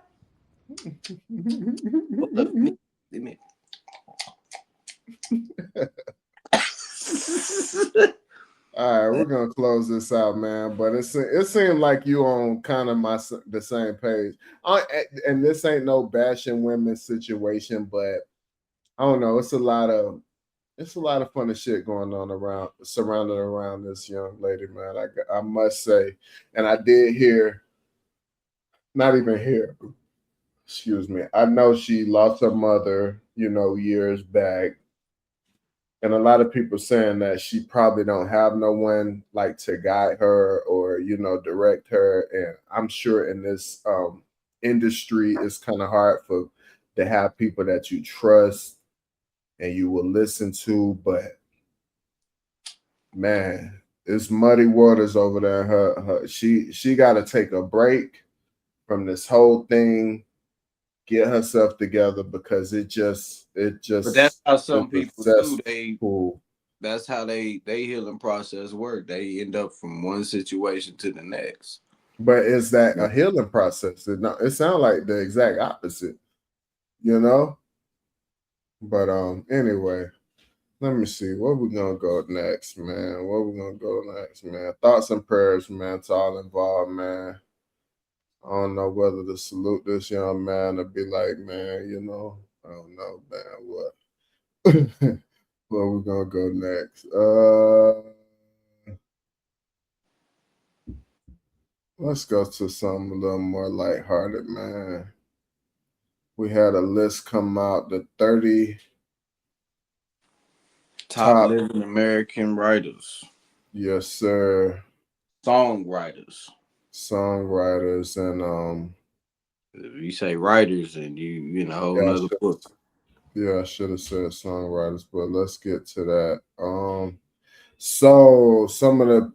Hold up, All right, we're gonna close this out, man. But it seemed like you on kind of the same page. And this ain't no bashing women situation, but I don't know. It's a lot of funny shit going on surrounding around this young lady, man. I must say, and I did hear, not even hear. Excuse me. I know she lost her mother, years back. And a lot of people saying that she probably don't have no one like to guide her or direct her. And I'm sure in this industry it's kind of hard to have people that you trust and you will listen to. But man, it's muddy waters over there. She got to take a break from this whole thing, get herself together, because it just But that's how some it's people a do. cesspool. That's how they healing process work. They end up from one situation to the next. But is that a healing process? It sounds like the exact opposite, you know? But anyway, let me see. Where we gonna go next, man? Thoughts and prayers, man, to all involved, man. I don't know whether to salute this young man or be like, man, I don't know, man, what where we gonna go next? Let's go to something a little more lighthearted, man. We had a list come out, the 30 Top top. living American writers, Yes, sir. songwriters. Songwriters and If you say writers, and you in a whole nother book. I should have said songwriters, but let's get to that. So some of the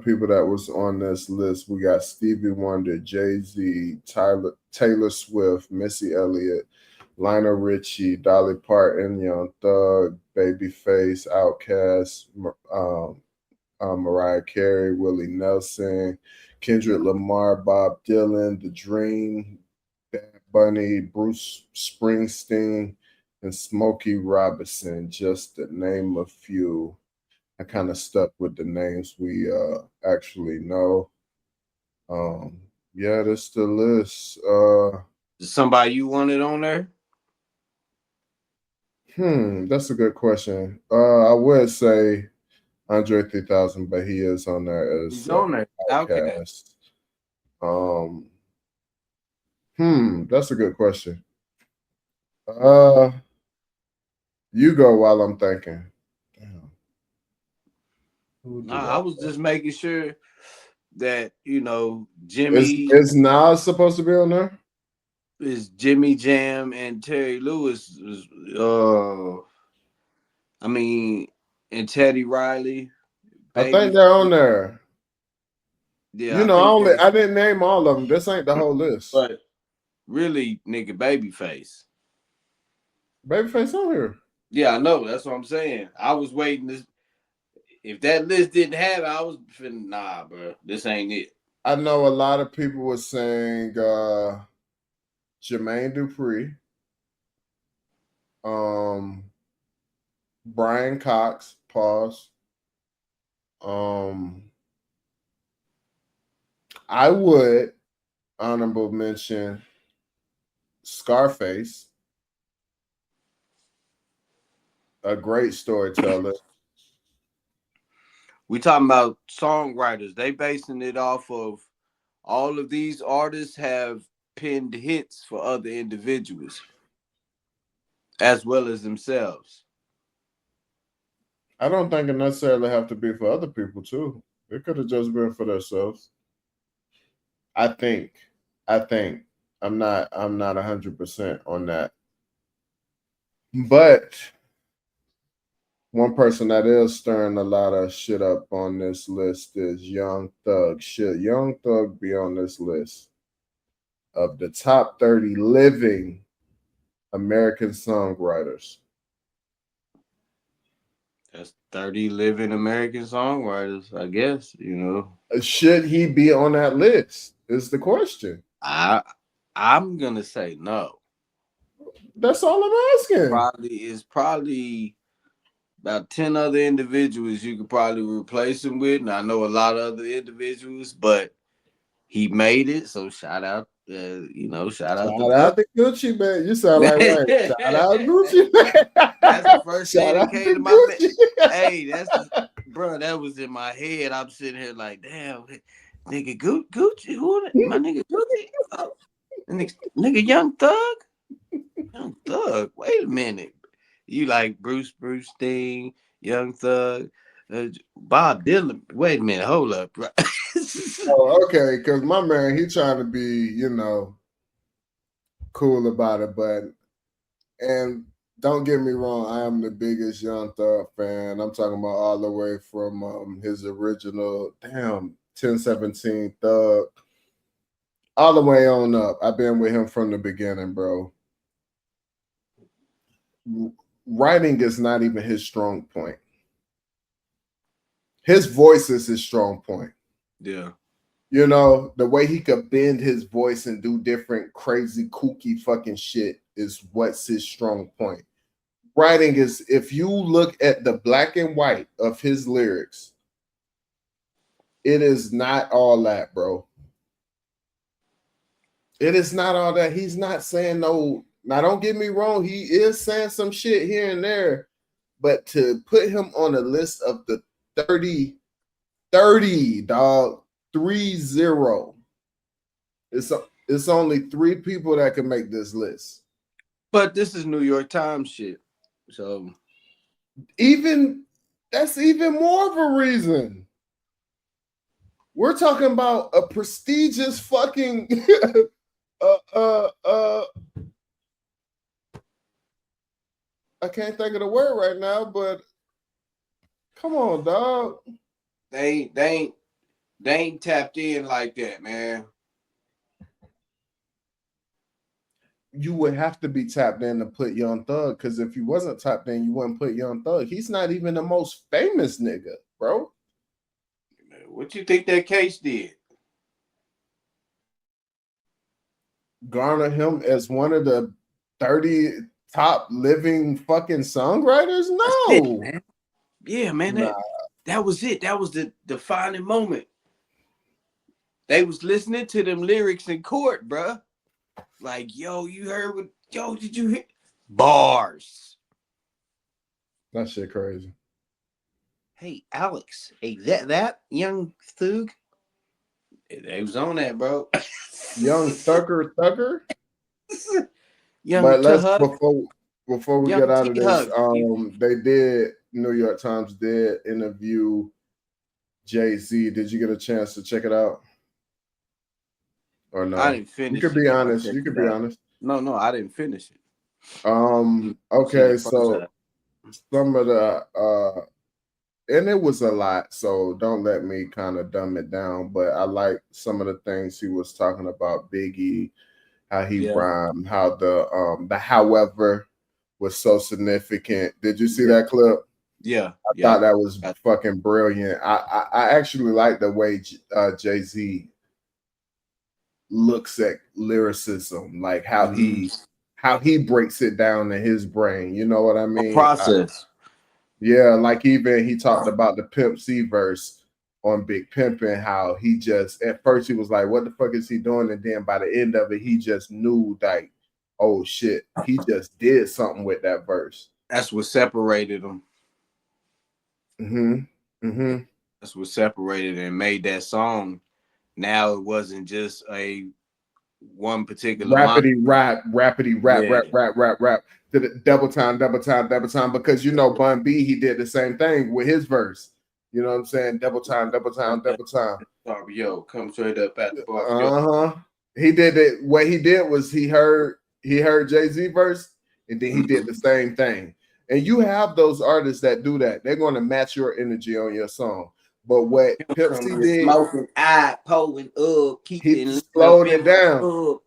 people that was on this list, we got Stevie Wonder, Jay-Z, Taylor Swift, Missy Elliott, Lionel Richie, Dolly Parton, Young Thug, Babyface, Outkast, Mariah Carey, Willie Nelson, Kendrick Lamar, Bob Dylan, The Dream, Bad Bunny, Bruce Springsteen, and Smokey Robinson, just to name a few. I kind of stuck with the names we actually know. Yeah, that's the list. Is somebody you wanted on there? That's a good question. I would say Andre 3000, but he is on there as He's on there. Outkast. That's a good question. You go while I'm thinking. Damn. Nah, I was just making sure that Is Jimmy Nas supposed to be on there? is Jimmy Jam and Terry Lewis is I mean, and Teddy Riley, I think baby. they're on there. Yeah, I think I didn't name all of them. This ain't the whole list. but really, nigga, Babyface. Babyface on here. Yeah, I know. That's what I'm saying. I was waiting to. If that list didn't have it, I was finna, nah, bro. This ain't it. I know a lot of people were saying Jermaine Dupri, Brian Cox, pause. I would honorable mention Scarface, a great storyteller. We talking about songwriters. They basing it off of all of these artists have penned hits for other individuals as well as themselves. I don't think it necessarily have to be for other people too. It could have just been for themselves. I think. I'm not 100% on that. But one person that is stirring a lot of shit up on this list is Young Thug. Should Young Thug be on this list of the top 30 living American songwriters? That's 30 living American songwriters, I guess, you know. Should he be on that list? Is the question. I'm gonna say no. That's all I'm asking. It's probably about 10 other individuals you could probably replace him with. And I know a lot of other individuals, but he made it. So shout out, shout out Shout out to Gucci, man. You sound like Wayne. Shout out Gucci, man. That's the first Shout thing that out came to to my Gucci. Hey, bro, that was in my head. I'm sitting here like, damn, nigga, Gucci, my nigga Gucci? Oh, nigga, Young Thug? Young Thug, wait a minute. You like Bruce Springsteen, Young Thug, Bob Dylan. Wait a minute, hold up, bro. Oh, okay, because my man, he trying to be, cool about it, and don't get me wrong, I am the biggest Young Thug fan. I'm talking about all the way from his original 1017 Thug all the way on up. I've been with him from the beginning, bro. Writing is not even his strong point. His voice is his strong point. Yeah. You know, the way he could bend his voice and do different crazy, kooky fucking shit is what's his strong point. Writing is, if you look at the black and white of his lyrics, it is not all that, bro. It is not all that. He's not saying no. Now, don't get me wrong. He is saying some shit here and there, but to put him on a list of the 30, dog, 30. It's only 3 people that can make this list. But this is New York Times shit. So that's even more of a reason. We're talking about a prestigious fucking I can't think of the word right now, but come on, dog. They ain't tapped in like that, man. You would have to be tapped in to put Young Thug, because if you wasn't tapped in, you wouldn't put Young Thug. He's not even the most famous nigga, bro. What you think that case did? Garner him as one of the 30 top living fucking songwriters? No. It, man. Yeah, man. That was it. That was the defining moment. They was listening to them lyrics in court, bruh. Like, yo, you heard what? Yo, did you hear? Bars. That shit crazy. Hey, Alex. Hey, that Young Thug? They was on that, bro. Young Thugger. Young But let's Thug. before we Young get out of this, T-Hug. New York Times did interview Jay-Z. Did you get a chance to check it out? Or no? I didn't finish. You could be honest. You could be honest. No, I didn't finish it. Okay, so some of the and it was a lot, so don't let me kind of dumb it down, but I like some of the things he was talking about. Biggie, how he rhymed, how the however was so significant. Did you see that clip? Yeah. I thought that was fucking brilliant. I actually like the way Jay-Z looks at lyricism, like how he breaks it down in his brain. You know what I mean? Process. Yeah, like even he talked about the Pimp C verse on Big Pimpin', how he just at first he was like, "What the fuck is he doing?" And then by the end of it, he just knew like, "Oh shit, he just did something with that verse." That's what separated them. That's what separated and made that song. Now it wasn't just a one particular line. Rapidy rap. Did it double time. Because you know Bun B, he did the same thing with his verse. You know what I'm saying? Double time. Sorry, yo, come straight up at the bar. He did it. What he did was he heard Jay-Z verse, and then he did the same thing. And you have those artists that do that. They're going to match your energy on your song. But what Pimp C did, smoking, pulling up, he slowed it down. Up.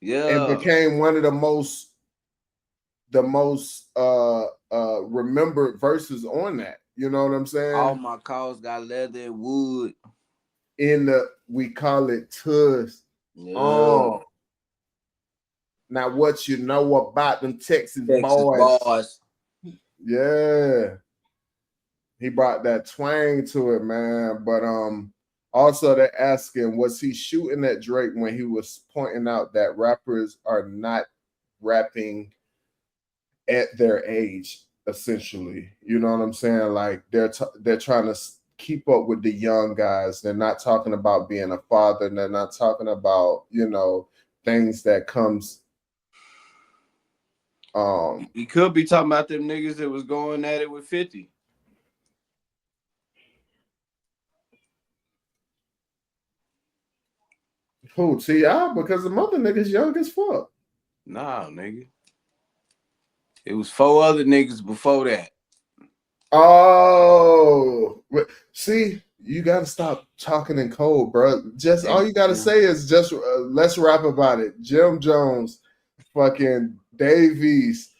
Yeah, and became one of the most remembered verses on that. You know what I'm saying? All my cars got leather and wood. We call it tuss. Yeah. Now what you know about them Texas boys? Yeah. He brought that twang to it, man. But also they're asking, was he shooting at Drake when he was pointing out that rappers are not rapping at their age, essentially? You know what I'm saying? Like they're trying to keep up with the young guys. They're not talking about being a father. They're not talking about, you know, things that comes. He could be talking about them niggas that was going at it with 50. Who, T.I.? Because the mother niggas young as fuck. Nah, nigga. It was 4 other niggas before that. Oh, see, you gotta stop talking in code, bro. Just all you gotta say is just let's rap about it. Jim Jones, fucking Davies,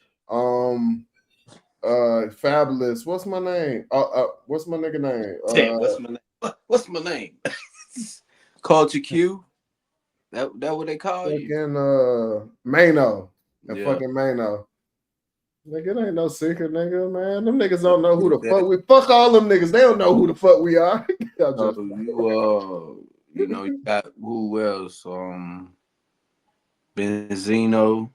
Fabulous. What's my name? What's my nigga name? What's my name? What's my name? Culture Q. That what they call you? Fucking Mano. And fucking Mano. Nigga, it ain't no secret, nigga, man. Them niggas don't know who the fuck we. Fuck all them niggas. They don't know who the fuck we are. You know, you got who else? Benzino.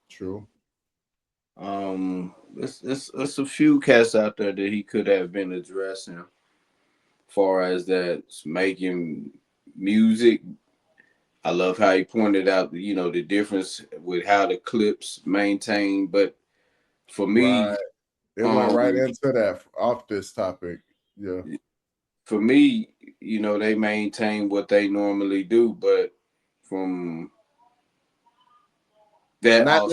True. It's a few cats out there that he could have been addressing, far as that's making music. I love how he pointed out, you know, the difference with how the clips maintain. But for me, it went right into that off this topic. Yeah. For me, you know, they maintain what they normally do, but from that not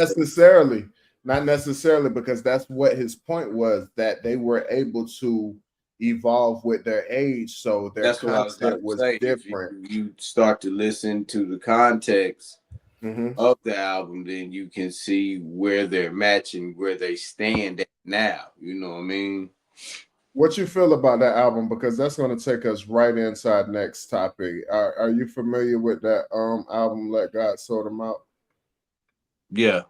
necessarily, because that's what his point was, that they were able to evolve with their age, so their content was different. If you start to listen to the context of the album, then you can see where they're matching, where they stand at now. You know what I mean? What you feel about that album? Because that's going to take us right inside next topic. Are you familiar with that album, Let God Sort Them Out? Yeah.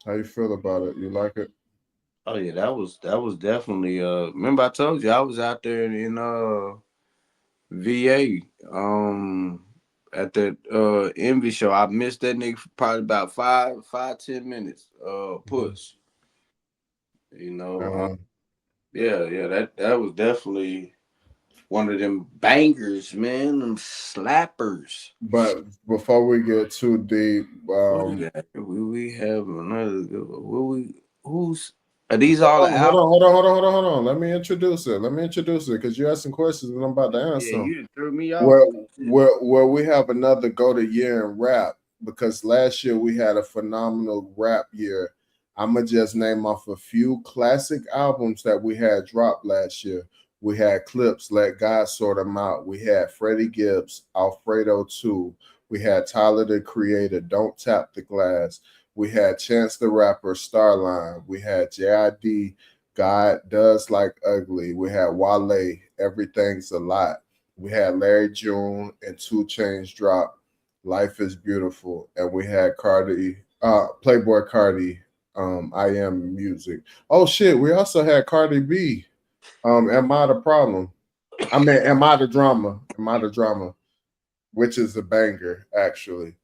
How you feel about it? You like it? Oh yeah, that was definitely remember I told you I was out there in VA at that Envy show. I missed that nigga for probably about 10 minutes push. You know, that was definitely one of them bangers, man, them slappers. But before we get too deep, we have another who's are these all the hold on. Let me introduce it because you asked some questions and I'm about to answer them. You threw me off. Well, we have another go to year in rap, because last year we had a phenomenal rap year. I'm gonna just name off a few classic albums that we had dropped last year. We had Clips, Let God Sort Them Out. We had Freddie Gibbs, Alfredo 2. We had Tyler the Creator, Don't Tap the Glass. We had Chance the Rapper, Starline. We had JID, God Does Like Ugly. We had Wale, Everything's a Lot. We had Larry June and 2 Chainz drop Life is Beautiful, and we had Playboy Cardi, I Am Music. Oh shit, we also had Cardi B, Am I the Problem? I mean, Am I the Drama? Am I the Drama? Which is a banger, actually.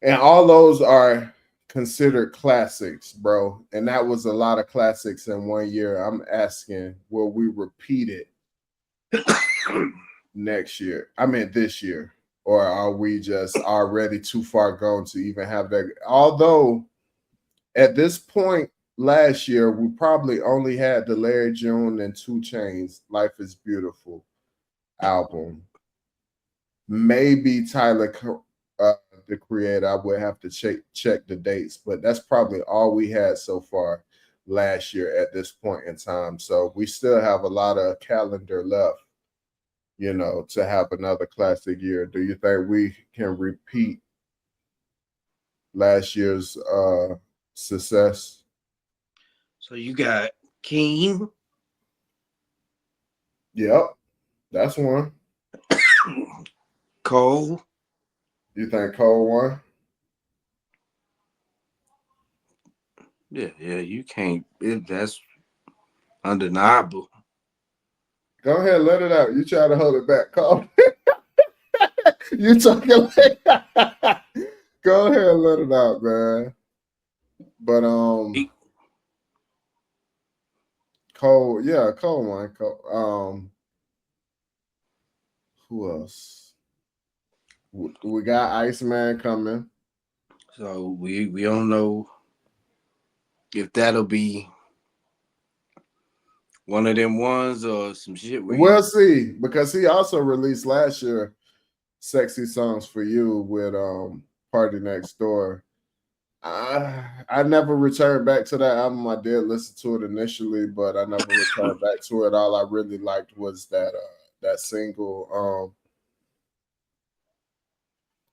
And all those are considered classics, bro. And that was a lot of classics in one year. I'm asking, will we repeat it next year? I mean, this year. Or are we just already too far gone to even have that? Although at this point last year, we probably only had the Larry June and 2 Chainz Life is Beautiful album. Maybe Tyler, the creator. I would have to check the dates, but that's probably all we had so far last year at this point in time. So we still have a lot of calendar left, to have another classic year. Do you think we can repeat last year's success? So you got King. Yep, that's one. Cole. You think Cole won? Yeah, you can't. That's undeniable. Go ahead, let it out. You try to hold it back, Cole. You talking like go ahead, let it out, man. But Cole won. Who else? We got Iceman coming. So we don't know if that'll be one of them ones or some shit. We'll see, because he also released last year "Sexy Songs for You" with Party Next Door. I never returned back to that album. I did listen to it initially, but I never returned back to it. All I really liked was that single.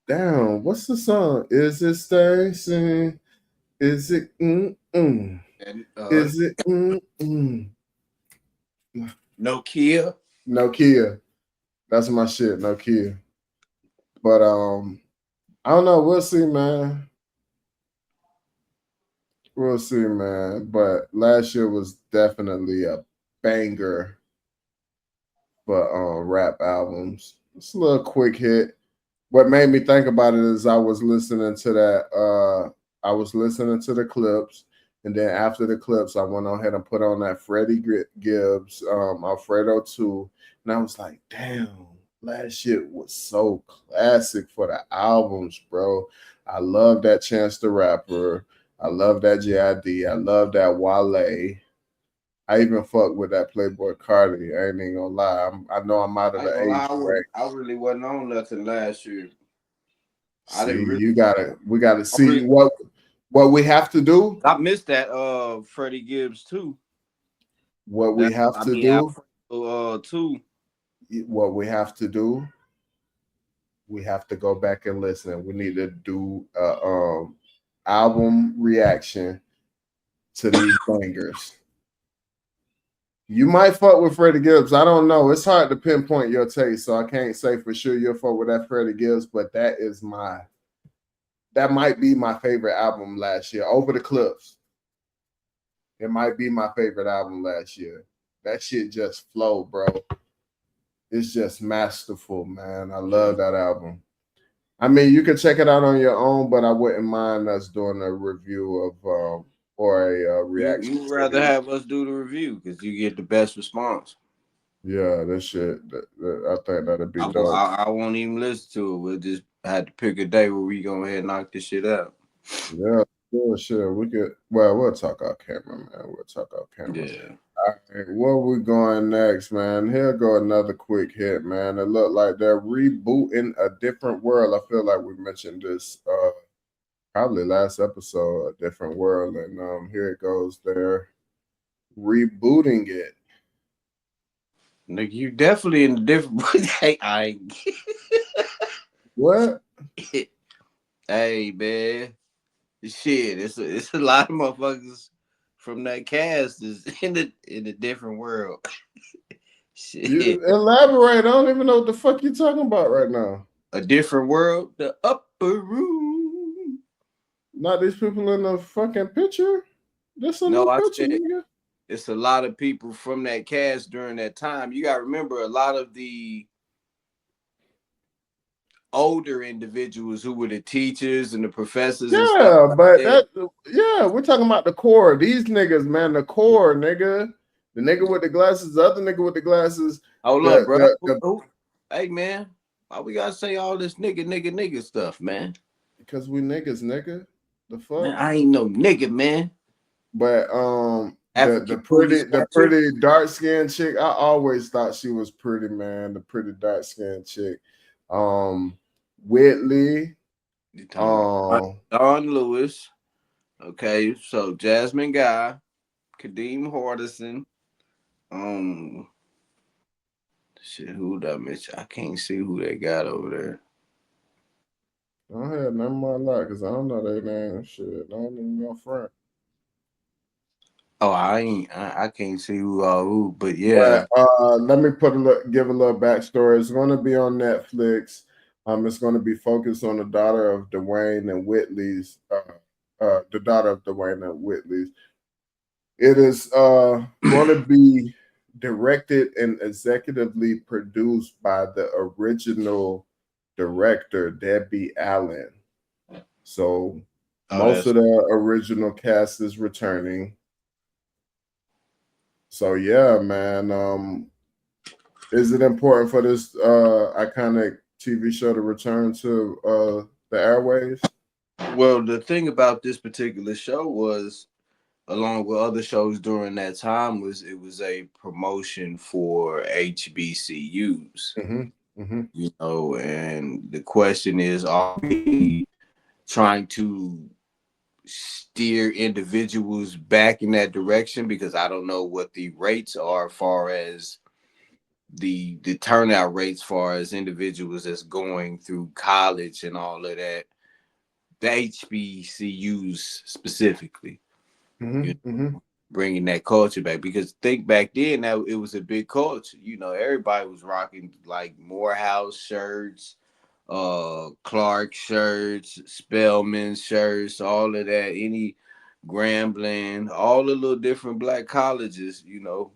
Damn, what's the song? Is it Stacy? Is it Is it Nokia? Nokia. That's my shit, Nokia. But I don't know. We'll see, man. We'll see, man. But last year was definitely a banger for rap albums. It's a little quick hit. What made me think about it is I was listening to the clips, and then after the clips, I went ahead and put on that Freddie Gibbs, Alfredo 2, and I was like, damn, last year was so classic for the albums, bro. I love that Chance the Rapper. I love that JID. I love that Wale. I even fuck with that Playboy Cardi. I ain't even gonna lie. I know I'm out of the age range. I really wasn't on nothing last year. See, we gotta see what we have to do. I missed that Freddie Gibbs too. What we have to do. Too. What we have to do. We have to go back and listen. We need to do album reaction to these bangers. You might fuck with Freddie Gibbs. I don't know. It's hard to pinpoint your taste, so I can't say for sure you'll fuck with that Freddie Gibbs, but that might be my favorite album last year. Over the Cliffs. It might be my favorite album last year. That shit just flow, bro. It's just masterful, man. I love that album. I mean, you can check it out on your own, but I wouldn't mind us doing a review of or a reaction. You'd rather have us do the review because you get the best response. Yeah, this shit. I think that'd be dope. I won't even listen to it. We'll just have to pick a day where we go ahead and knock this shit out. Yeah, sure. We could. Well, we'll talk off camera, man. We'll talk off camera. Yeah. All right, where we going next, man? Here go another quick hit, man. It looked like they're rebooting A Different World. I feel like we mentioned this probably last episode, A Different World, and here it goes. They're rebooting it. Nigga, you definitely in a different. Hey, What? Hey, man. Shit, it's a lot of motherfuckers from that cast is in a different world. Shit. You elaborate. I don't even know what the fuck you talking about right now. A different world, the upper room. Not these people in the fucking picture. This a No, new I picture, said nigga. it's a lot of people from that cast during that time. You got to remember a lot of the older individuals who were the teachers and the professors and stuff Yeah, like but that. we're talking about the core. These niggas, man, the core, nigga. The nigga with the glasses, the other nigga with the glasses. Hold up, The bro. the Hey, man, why we gotta say all this nigga stuff, man? because we niggas, nigga. The Man, fuck. I ain't no nigga, man. But African booty the snatcher. pretty dark skinned chick, I always thought she was pretty, man. The pretty dark skinned chick. Whitley. You talking about Um Don Lewis? Okay, so Jasmine Guy, Kadeem Hardison. Um, shit, who that Mitch? I can't see who they got over there. I don't have none of my life because I don't know their name. Shit, I don't even go front. Oh, I can't see who, but yeah. But let me give a little backstory. It's going to be on Netflix. It's going to be focused on the daughter of Dwayne and Whitley's. The daughter of Dwayne and Whitley's. It is going to be directed and executively produced by the original director, Debbie Allen. So most of the original cast is returning. So yeah, man. Is it important for this iconic TV show to return to the airwaves? Well, the thing about this particular show was, along with other shows during that time, was it was a promotion for HBCUs. Mm-hmm. Mm-hmm. You know, and the question is, are we trying to steer individuals back in that direction? Because I don't know what the rates are, as far as the turnout rates, far as individuals that's going through college and all of that, the HBCUs specifically. You Mm-hmm. Mm-hmm. know, bringing that culture back, because think back then that it was a big culture. You know, everybody was rocking like Morehouse shirts, Clark shirts, Spelman shirts, all of that. Any Grambling, all the little different black colleges. You know,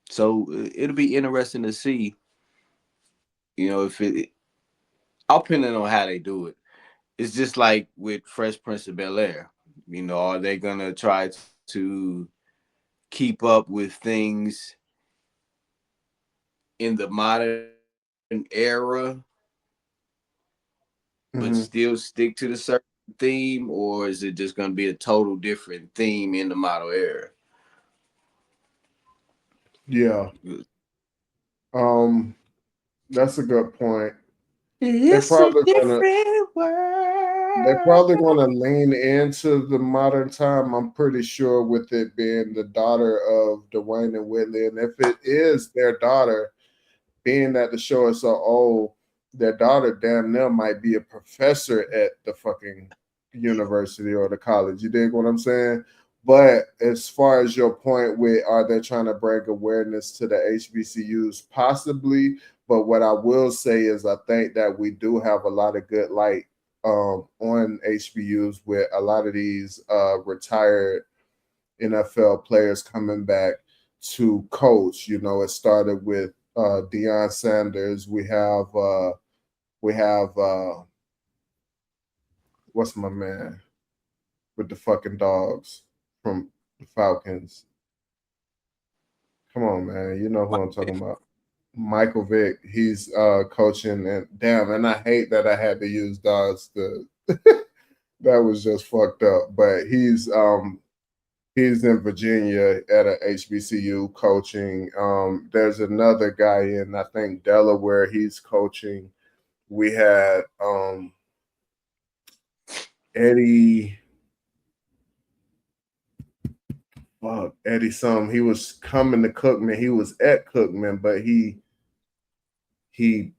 so it'll be interesting to see. You know, if it, all depending on how they do it. It's just like with Fresh Prince of Bel Air. You know, are they gonna try to keep up with things in the modern era, but still Mm-hmm. stick to the certain theme, or is it just gonna be a total different theme in the model era? Yeah. Um, that's a good point. They're It's a probably gonna different they're world. probably gonna lean into the modern time. I'm pretty sure with it being the daughter of Dwayne and Whitley, and if it is their daughter, being that the show is so old, their daughter damn near might be a professor at the fucking university or the college. You dig what I'm saying? But as far as your point with, are they trying to bring awareness to the HBCUs? Possibly. But what I will say is I think that we do have a lot of good light on HBUs with a lot of these retired NFL players coming back to coach. You know, it started with Deion Sanders. We have what's my man with the fucking dogs from the Falcons. Come on, man. You know who I'm talking about. Michael Vick. He's coaching, and damn, and I hate that I had to use dogs to that was just fucked up. But he's in Virginia at a HBCU coaching. There's another guy in, I think, Delaware. He's coaching. We had Eddie, Eddie some. He was coming to Cookman. He was at Cookman, but he it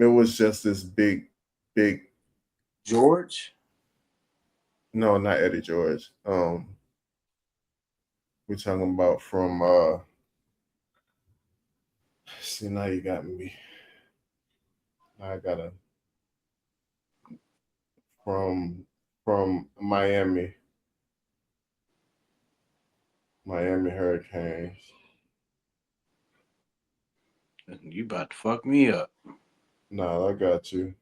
was just this big. George? No, not Eddie George. We're talking about from See, now you got me. I gotta from Miami Hurricanes. You about to fuck me up. No, I got you.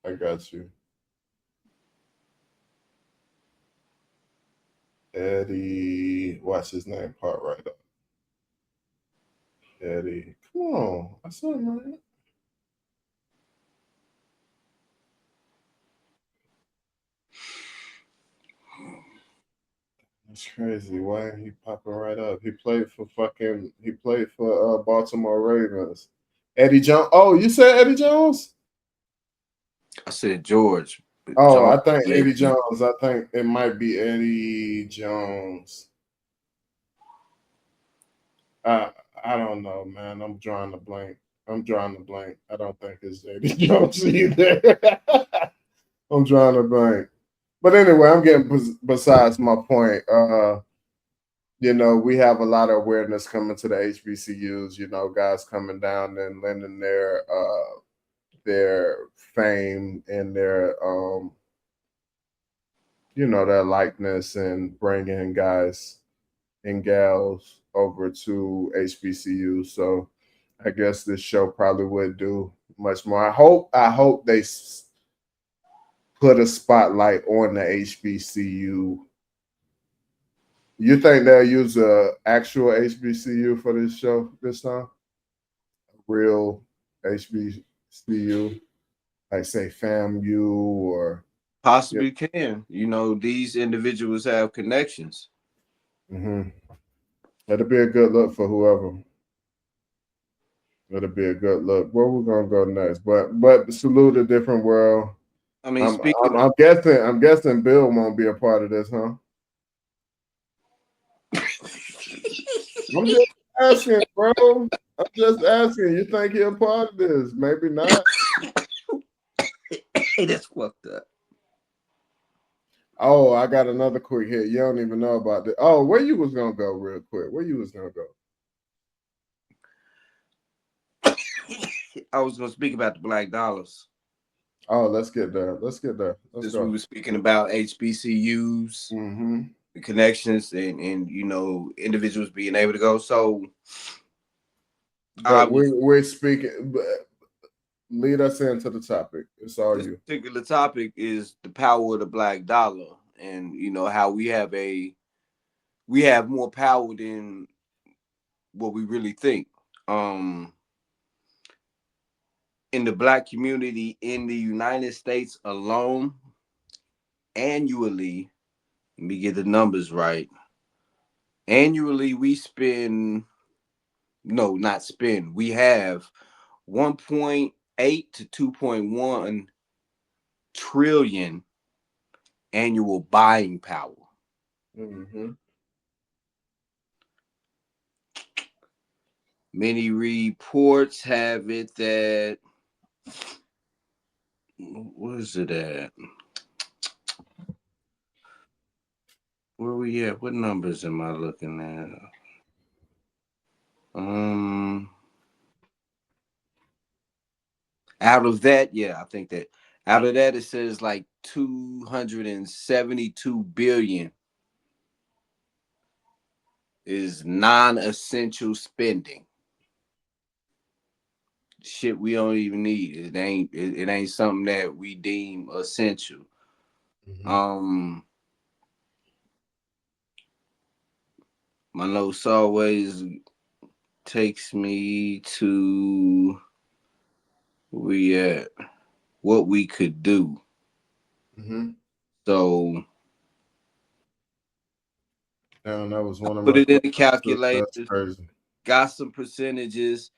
I got you. Eddie, watch his name part right up. Eddie, come on, I saw him right. That's crazy. Why ain't he popping right up? He played for Baltimore Ravens. Eddie Jones. Oh, you said Eddie Jones? I said George. But Oh, Jones, I think yeah, Eddie Jones. I think it might be Eddie Jones. I I don't know, man. I'm drawing a blank. I don't think it's Eddie Jones either. I'm drawing a blank. But anyway, I'm getting besides my point. We have a lot of awareness coming to the HBCUs. Guys coming down and lending their fame and their likeness and bringing guys and gals over to HBCU. So I guess this show probably would do much more. I hope they put a spotlight on the HBCU. You think they'll use a actual HBCU for this show this time? Real HBCU, like say FAMU or yeah. possibly can. These individuals have connections. Hmm. That'll be a good look for whoever. That'll be a good look. Where we gonna go next? But salute a different world. I mean, I'm speaking I'm, I'm guessing I'm guessing Bill won't be a part of this, huh? I'm just asking, bro. I'm just asking. You think he's a part of this? Maybe not. hey, that's fucked up. Oh, I got another quick hit. You don't even know about this. Oh, where you was gonna go real quick? Where you was gonna go? I was gonna speak about the black dollars. Oh, let's get there. Let's get there. Let's Since we go. were speaking about HBCUs, Mm-hmm. the connections, and individuals being able to go. So I But was we're speaking. Lead us into the topic. It's all this you. particular topic is the power of the black dollar, and how we have more power than what we really think. Um, in the black community in the United States alone, annually, let me get the numbers right. Annually, we spend no, not spend. We have 1.8 to 2.1 trillion annual buying power. Mm-hmm. Many reports have it that what is it at? Where we at? What numbers am I looking at? Out of that, yeah, I think that out of that it says like 272 billion is non-essential spending. Shit we don't even need. It ain't something that we deem essential. Mm-hmm. Um my notes always takes me to we at what we could do. Mm-hmm. So Damn, that was I one of put my it in the questions too. calculator, That's crazy. got some percentages,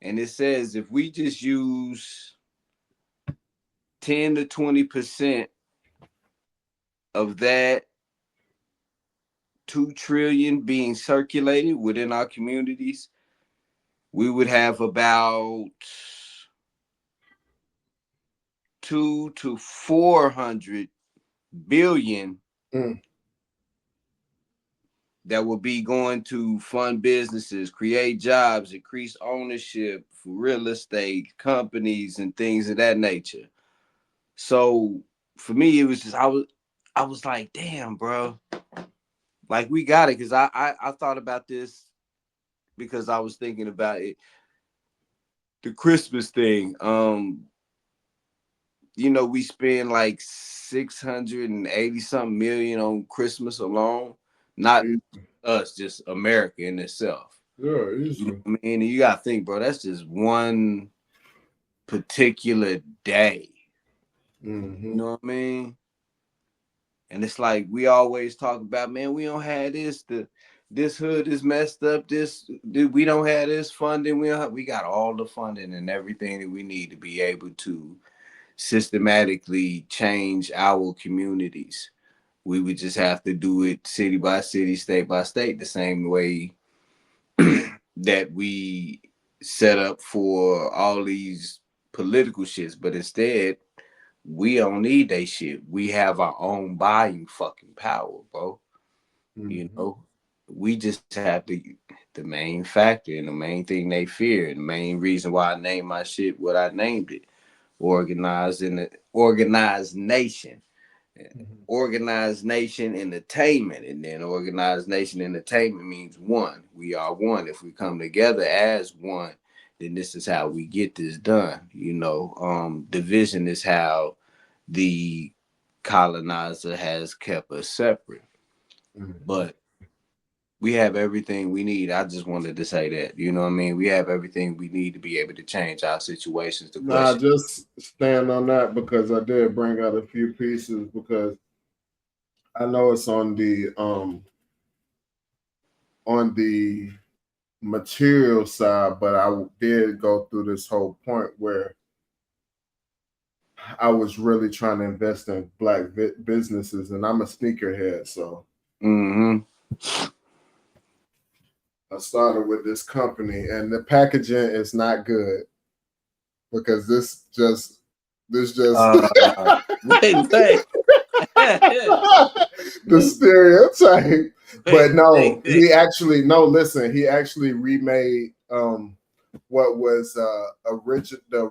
and it says if we just use 10 to 20% of that 2 trillion being circulated within our communities, we would have about 2 to 400 billion Mm. that will be going to fund businesses, create jobs, increase ownership for real estate companies and things of that nature. So for me, it was just I was like, damn, bro, like we got it, because I thought about this because I was thinking about it, the Christmas thing. You know, we spend like 680 something million on Christmas alone. Not us, just America in itself. Yeah, You know easily. what I mean? And you gotta think, bro, that's just one particular day. You Mm-hmm. know what I mean? And it's like we always talk about, man, we don't have this, this hood is messed up, we don't have this funding, we got all the funding and everything that we need to be able to systematically change our communities. We would just have to do it city by city, state by state, the same way that we set up for all these political shits. But instead, we don't need that shit. We have our own buying fucking power, bro. You Mm-hmm. know, we just have the main factor and the main thing they fear, and the main reason why I named my shit what I named it. Organized nation. Mm-hmm. Organized nation entertainment, and then organized nation entertainment means one. We are one. If we come together as one, then this is how we get this done. You know, division is how the colonizer has kept us separate. Mm-hmm. But we have everything we need. I just wanted to say that. You know what I mean? We have everything we need to be able to change our situations. The Nah, question. just stand on that because I did bring out a few pieces because I know it's on the material side, but I did go through this whole point where I was really trying to invest in black businesses, and I'm a sneakerhead, so Mm-hmm. I started with this company, and the packaging is not good because this just Wait. the stereotype. But no, Wait. listen, he actually remade what was the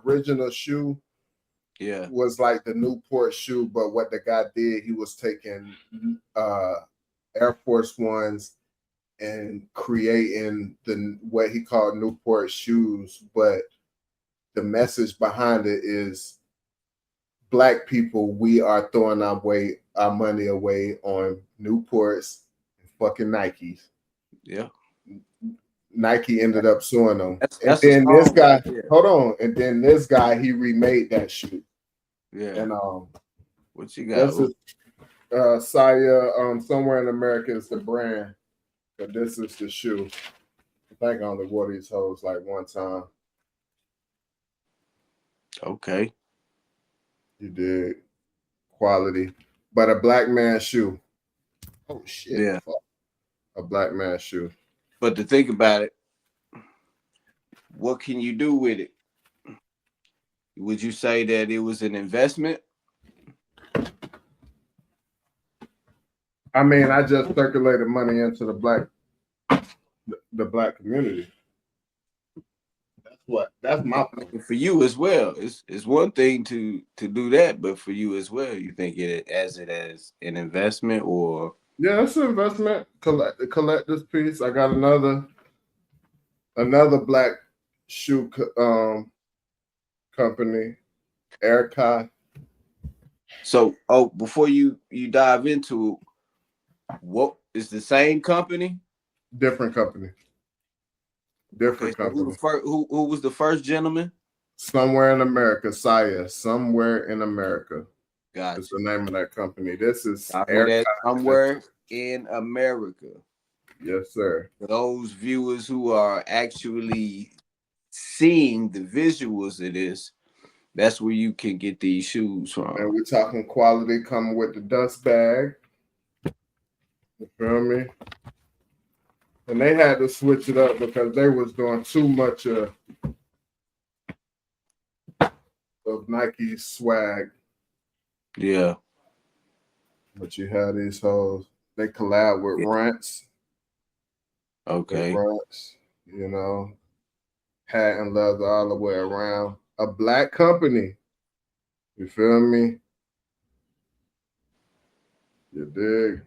original shoe Yeah. was like the Newport shoe, but what the guy did, he was taking Air Force Ones and creating the what he called Newport shoes, but the message behind it is black people, we are throwing our money away on Newports and fucking Nikes. Yeah. Nike ended up suing them. And That's a then this song guy, right there. hold on, and then this guy, he remade that shoe. Yeah. And What you got? this is Saya, somewhere in America is the brand, but this is the shoe. I think I only wore these hoes like one time. Okay. You did quality, but a black man shoe. Oh shit! Yeah. Fuck. A black man shoe. But to think about it, what can you do with it? Would you say that it was an investment? I mean, I just circulated money into the black community. That's my point. For you as well. It's one thing to do that, but for you as well, you think it as an investment or Yeah, it's an investment. Collect this piece. I got another black shoe company, Erika. so before you dive into what is the same company? Different company. Okay, Different so who the company. first who was the first gentleman? Somewhere in America, Saya. Somewhere in America is Gotcha. the name of that company. This is I hear Erika. that somewhere in America. Yes, sir. For those viewers who are actually seeing the visuals of this, that's where you can get these shoes And from. we're talking quality coming with the dust bag. You feel me? And they had to switch it up because they was doing too much of Nike swag. Yeah. But you had these hoes. They collab with Yeah. Rants. the Okay. fronts, you know, hat and leather all the way around. A black company. You feel me? You dig?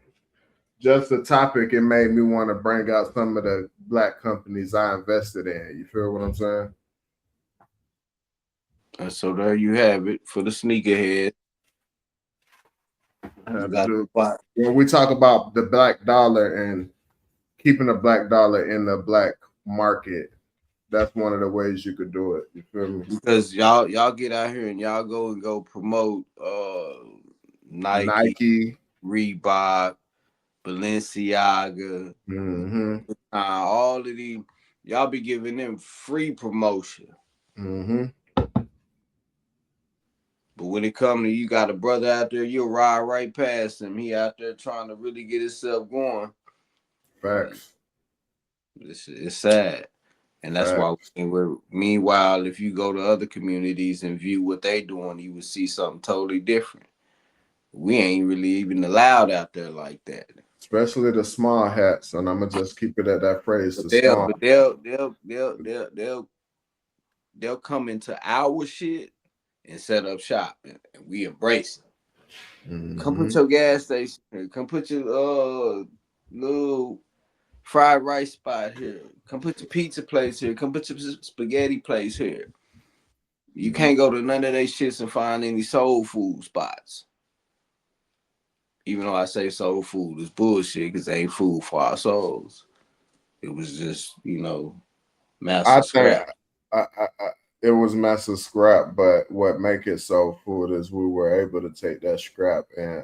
Just the topic, it made me want to bring out some of the black companies I invested in. You feel what I'm saying? And so there you have it for the sneakerhead. I You had to got do. what? When we talk about the black dollar and keeping the black dollar in the black market, that's one of the ways you could do it. You feel me? Because y'all get out here and y'all go promote Nike, Nike. Reebok, Balenciaga, Mm-hmm. all of these. Y'all be giving them free promotion. Mm-hmm. But when it comes to you got a brother out there, you'll ride right past him. He out there trying to really get himself going. Facts. It's sad. And that's Facts. why meanwhile, if you go to other communities and view what they doing, you would see something totally different. We ain't really even allowed out there like that. Especially the small hats, and I'm gonna just keep it at that phrase. But The small. they'll come into our shit and set up shop, and we embrace them. Come put Mm-hmm. your gas station here. Come put your little fried rice spot here. Come put your pizza place here. Come put your spaghetti place here. You can't go to none of they shits and find any soul food spots. Even though I say soul food is bullshit because they ain't food for our souls. It was just, I massive think scrap. it was massive scrap, but what make it so food is we were able to take that scrap and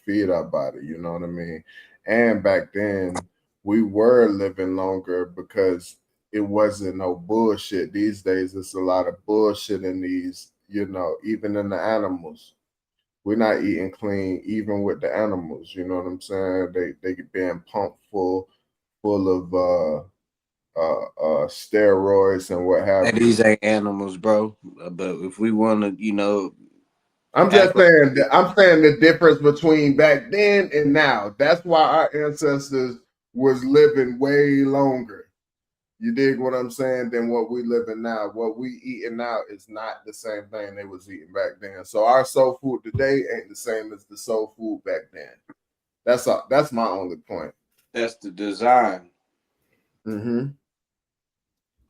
feed our body. You know what I mean? And back then we were living longer because it wasn't no bullshit. These days it's a lot of bullshit in these. You know, even in the animals. We're not eating clean, even with the animals. You know what I'm saying? They being pumped full of steroids and what Hey, have you. these ain't animals, bro. But if we want to, I'm act just like saying that I'm saying the difference between back then and now. That's why our ancestors was living way longer. You dig what I'm saying? Than what we living now. What we eating now is not the same thing they was eating back then. So our soul food today ain't the same as the soul food back then. That's all. That's my only point. that's the design. Mm-hmm.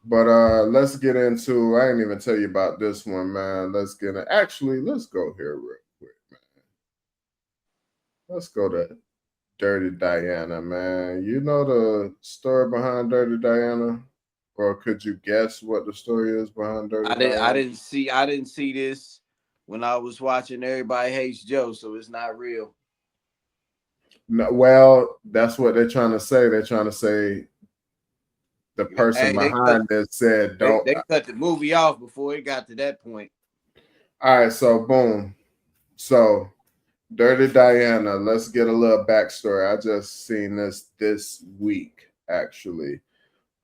But let's get into. I didn't even tell you about this one, man. Let's get it. Actually, let's go here real quick, man. Let's go to Dirty Diana, man. You know the story behind Dirty Diana, or could you guess what the story is behind Dirty Diana? I didn't see this when I was watching Everybody Hates Joe, so it's not real. No, well, that's what they're trying to say. They're trying to say the person Hey, they cut behind it said, they, "Don't." they cut the movie off before it got to that point. All right, so boom. So Dirty Diana, let's get a little backstory. I just seen this week, actually.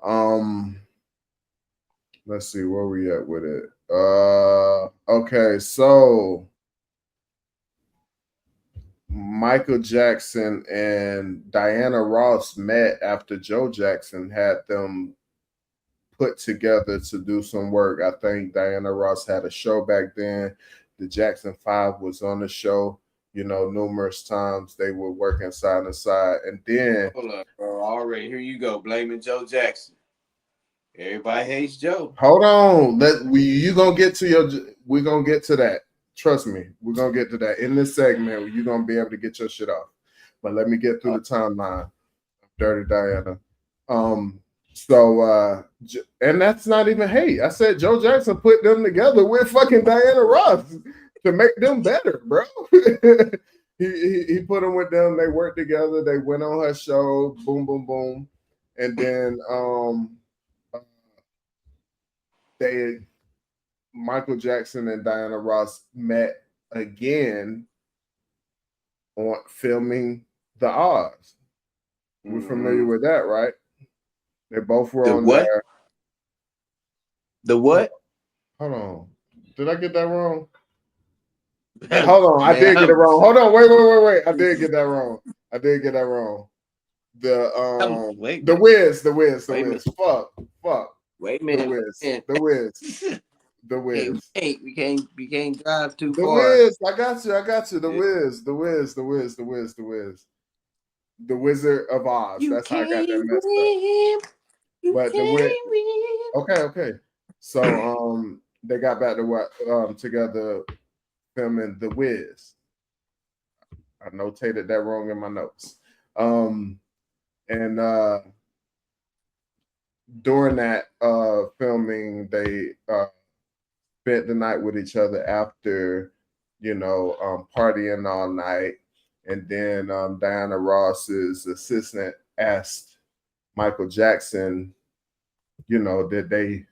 Um, let's see where we at with it. Okay, so Michael Jackson and Diana Ross met after Joe Jackson had them put together to do some work. I think Diana Ross had a show back then. The Jackson 5 was on the show, numerous times. They were working side to side. And then Hold up, bro. Already, here you go, blaming Joe Jackson. Everybody hates Joe. hold on. We're gonna get to that. Trust me, we're gonna get to that. In this segment, you're gonna be able to get your shit off. But let me get through the timeline of Dirty Diana. And that's not even hate. I said Joe Jackson put them together with fucking Diana Ross to make them better, bro. he put them with them. They worked together. They went on her show. Boom, boom, boom. And then they Michael Jackson and Diana Ross met again on filming The Oz. We're familiar with that, right? They both were The on what? there. The what? Hold on. Did I get that wrong? Hold on. I Man, did get it wrong. Hold on. Wait. I did get that wrong. The Wiz. Fuck. Wait a minute. The Wiz. We can't drive too The far. Wiz. I got you. The Wiz. The Wizard of Oz. That's how I got that messed up. But the Wiz. Okay. So they got back to what together filming The Wiz. I notated that wrong in my notes. And during that filming, they spent the night with each other after, partying all night. And then Diana Ross's assistant asked Michael Jackson, did they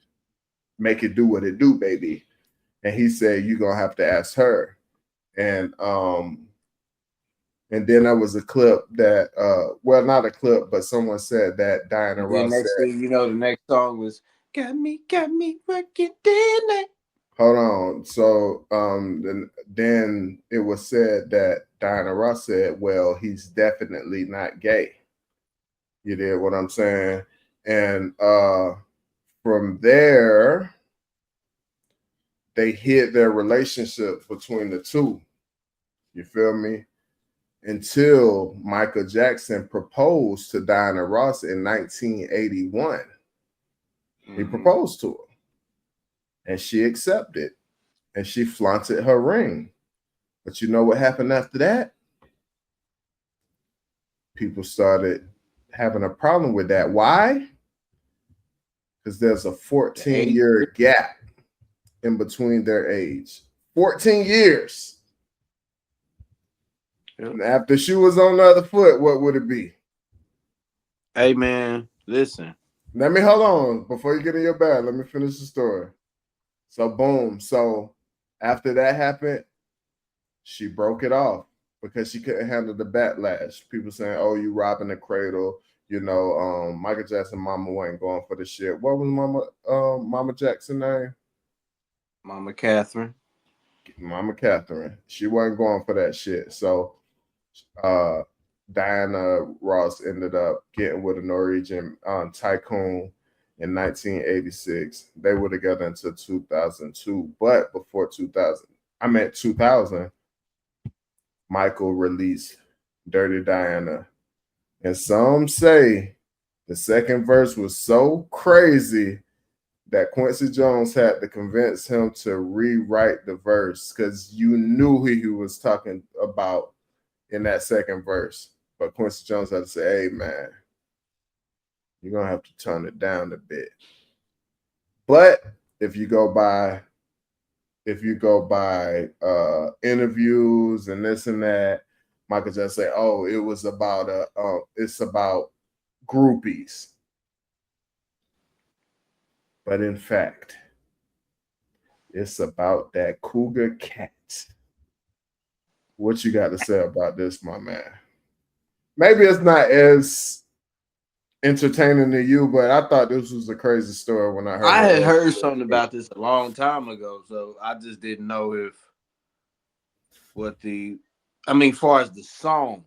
make it do what it do, baby? And he said, you're going to have to ask her. And then there was a clip that, not a clip, but someone said that Diana Ross said, the next song was Got me working day and night. Hold on. So then it was said that Diana Ross said, well, he's definitely not gay. You did what I'm saying? And from there, they hid their relationship between the two. You feel me? Until Michael Jackson proposed to Diana Ross in 1981. He proposed to her. And she accepted. And she flaunted her ring. But you know what happened after that? People started having a problem with that. Why? Because there's a 14-year gap in between their age. 14 years. Yep. And after she was on the other foot, what would it be? Hey, man, listen. Let me hold on. Before you get in your bag, let me finish the story. So, boom. So, after that happened, she broke it off because she couldn't handle the backlash. People saying, oh, you robbing the cradle. Michael Jackson mama wasn't going for the shit. What was Mama Jackson name? Mama Catherine. She wasn't going for that shit. So Diana Ross ended up getting with a Norwegian tycoon in 1986. They were together until 2002. But before 2000, Michael released Dirty Diana. And some say the second verse was so crazy that Quincy Jones had to convince him to rewrite the verse because you knew who he was talking about in that second verse. But Quincy Jones had to say, hey, man, you're going to have to tone it down a bit. But if you go by interviews and this and that, Michael just say, oh, it was about it's about groupies. But in fact, it's about that cougar cat. What you got to say about this, my man? Maybe it's not as entertaining to you, but I thought this was a crazy story when I heard it. I had heard something about this a long time ago, so I just didn't know as far as the song.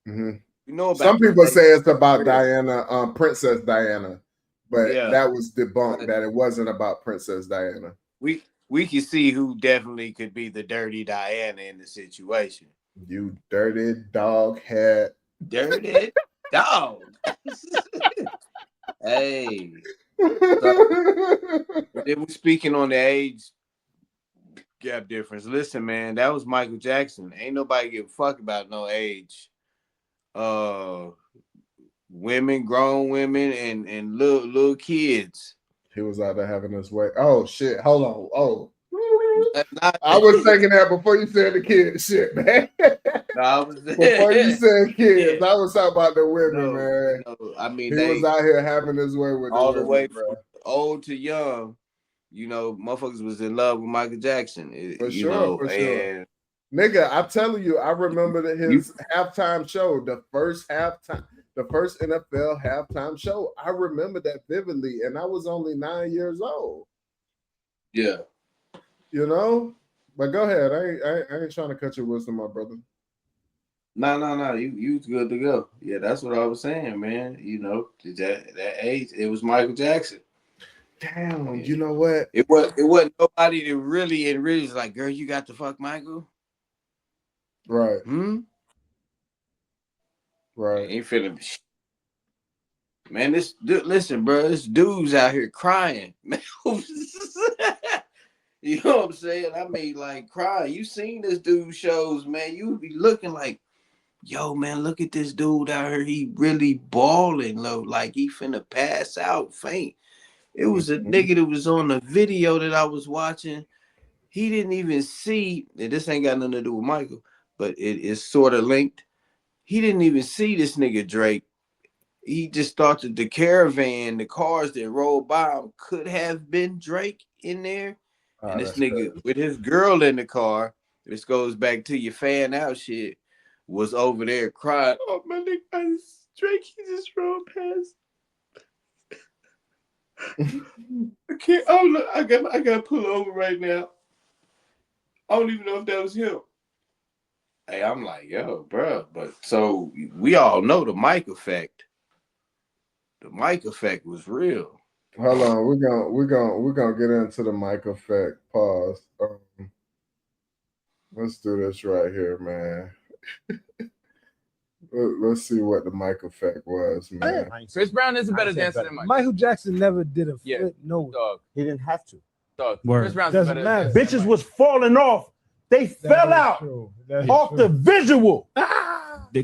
Mm-hmm. You know about some people say it's about Diana, Princess Diana, but that was debunked that it wasn't about Princess Diana. We can see who definitely could be the dirty Diana in the situation. You dirty dog head. Dirty dog. Hey. Then we're speaking on the age gap difference. Listen, man, that was Michael Jackson. Ain't nobody give a fuck about no age. Women, grown women, and little kids. He was out there having his way. Oh shit! Hold on. Oh, I was thinking that before you said the kids shit, man. Before you said kids, I was talking about the women, man. He was out here having his way with all the way bro. From old to young. Motherfuckers was in love with Michael Jackson. For sure. Nigga, I'm telling you, I remember his halftime show, the first NFL halftime show. I remember that vividly, and I was only 9 years old. Yeah. But go ahead. I ain't trying to cut your wisdom, my brother. No. You was good to go. Yeah, that's what I was saying, man. You know, that age, it was Michael Jackson. Damn, Yeah. you know what? It wasn't nobody that really was like, girl, you got to fuck Michael. Right. Right. Ain't finna be. Man, listen, bro, this dude's out here crying. Man, you know what I'm saying? I mean, like, crying. You seen this dude shows, man. You be looking like, yo, man, look at this dude out here. He really balling, low, like he finna pass out, faint. It was a nigga that was on the video that I was watching. He didn't even see, and this ain't got nothing to do with Michael, but it is sort of linked. He didn't even see this nigga Drake. He just thought that the caravan, the cars that rolled by him could have been Drake in there. And this nigga crazy. with his girl in the car, this goes back to your fan out shit, was over there crying. Oh, my nigga, Drake, he just rolled past. I can't, oh, look, I got to pull over right now. I don't even know if that was him. Hey, I'm like, yo, bro. But so we all know the mic effect. The mic effect was real. Hold on, we're gonna get into the mic effect. Pause. Let's do this right here, man. Let's see what the mic effect was, man. Chris Brown is a better dancer than Mike. Michael Jackson never did a flip. No, dog. He didn't have to. Dog. Word. Chris Brown's Doesn't better matter. dancer than Bitches Mike. was falling off. They fell out off the visual.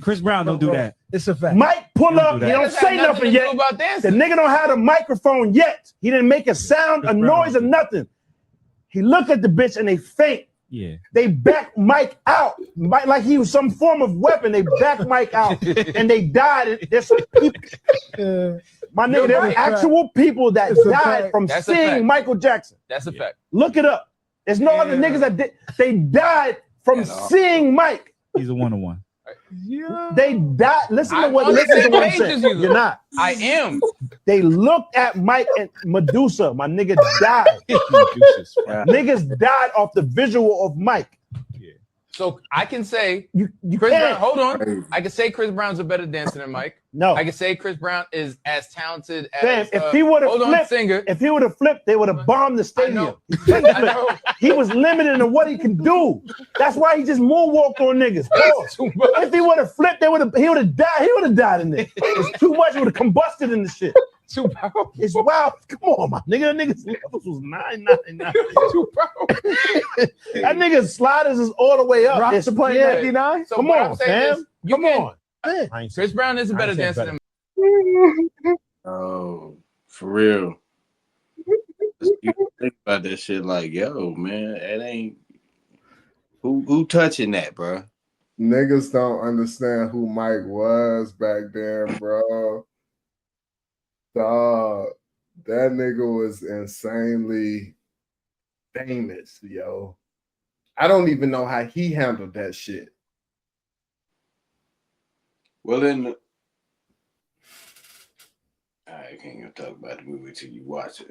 Chris Brown don't do that. It's a fact. Mike pull up. do He that. don't say nothing yet. About The nigga don't have a microphone yet. He didn't make a sound, a noise, or nothing. He looked at the bitch and they faint. Yeah. They back Mike out. Mike, like he was some form of weapon. They back Mike out and they died. There's some people. My nigga, there's actual people that died from seeing Michael Jackson. That's a fact. Look it up. There's no other niggas that did. They died from seeing Mike. He's a one-on-one. Yeah. They died. Listen to what I'm saying. You're not. I am. They looked at Mike and Medusa. My nigga died. Niggas died off the visual of Mike. So I can say you Chris can't. Brown, hold on. I can say Chris Brown's a better dancer than Mike. No. I can say Chris Brown is as talented as Fam, if he would have flipped, singer. if he would have flipped, they would have bombed the stadium. I know. He was limited in what he can do. That's why he just moonwalked on niggas. If he would have flipped, he would have died. He would have died in there. It's too much. It would have combusted in the shit. Too powerful. It's wild. Come on, my nigga. That nigga's levels was 999. Too powerful. That nigga's sliders is all the way up. Rock to play 99. So Come what on, I'm saying fam. is, Come on. Chris Brown is a better dancer than Oh, for real. You think about that shit like, yo, man, it ain't who touching that, bro? Niggas don't understand who Mike was back then, bro. Dog, that nigga was insanely famous, yo. I don't even know how he handled that shit. Well, then, I can't even talk about the movie till you watch it.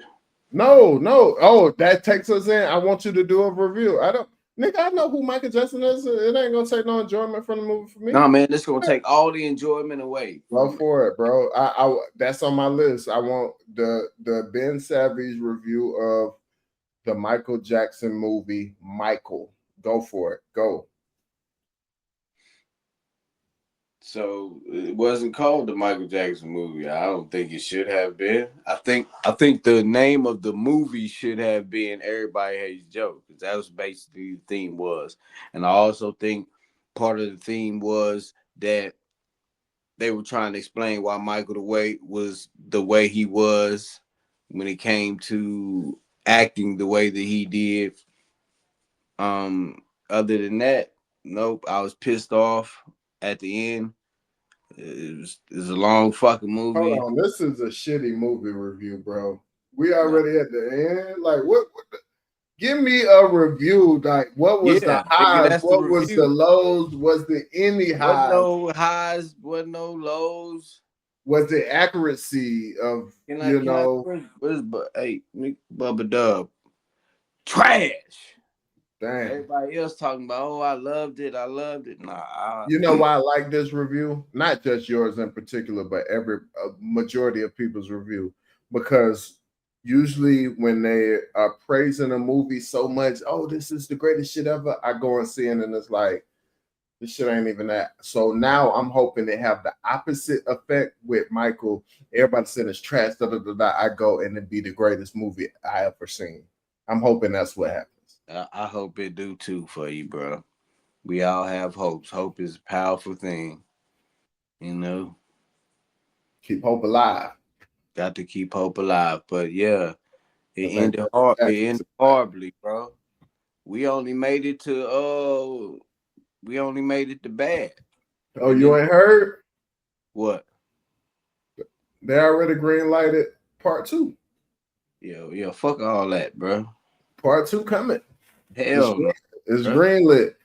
No. Oh, that takes us in. I want you to do a review. Nigga, I know who Michael Jackson is. It ain't gonna take no enjoyment from the movie for me. No, man, this gonna take all the enjoyment away. Go for it, bro. I that's on my list. I want the Ben Savage review of the Michael Jackson movie, Michael. Go for it. Go. So it wasn't called the Michael Jackson movie. I don't think it should have been. I think the name of the movie should have been Everybody Hates Joe, because that was basically the theme was. And I also think part of the theme was that they were trying to explain why Michael was the way he was when it came to acting the way that he did. Other than that, nope. I was pissed off at the end. It was a long fucking movie. Hold on, this is a shitty movie review, bro. We already at the end. Like, what give me a review. Like, what was the highs? What was the lows? Was there any highs? No highs, wasn't no lows. Was the accuracy of Hey, Bubba Dub, trash. Damn. Everybody else talking about, oh, I loved it. Nah. You know why I like this review? Not just yours in particular, but every majority of people's review. Because usually when they are praising a movie so much, oh, this is the greatest shit ever, I go and see it and it's like, this shit ain't even that. So now I'm hoping they have the opposite effect with Michael. Everybody said it's trash, I go and it be the greatest movie I ever seen. I'm hoping that's what happens. I hope it do too for you, bro. We all have hopes. Hope is a powerful thing. You know? Keep hope alive. Got to keep hope alive. But yeah, it ended horribly, bro. We only made it to bad. Oh, you ain't heard? What? They already green lighted part 2. Yeah, fuck all that, bro. Part 2 coming. Hell no. It's greenlit.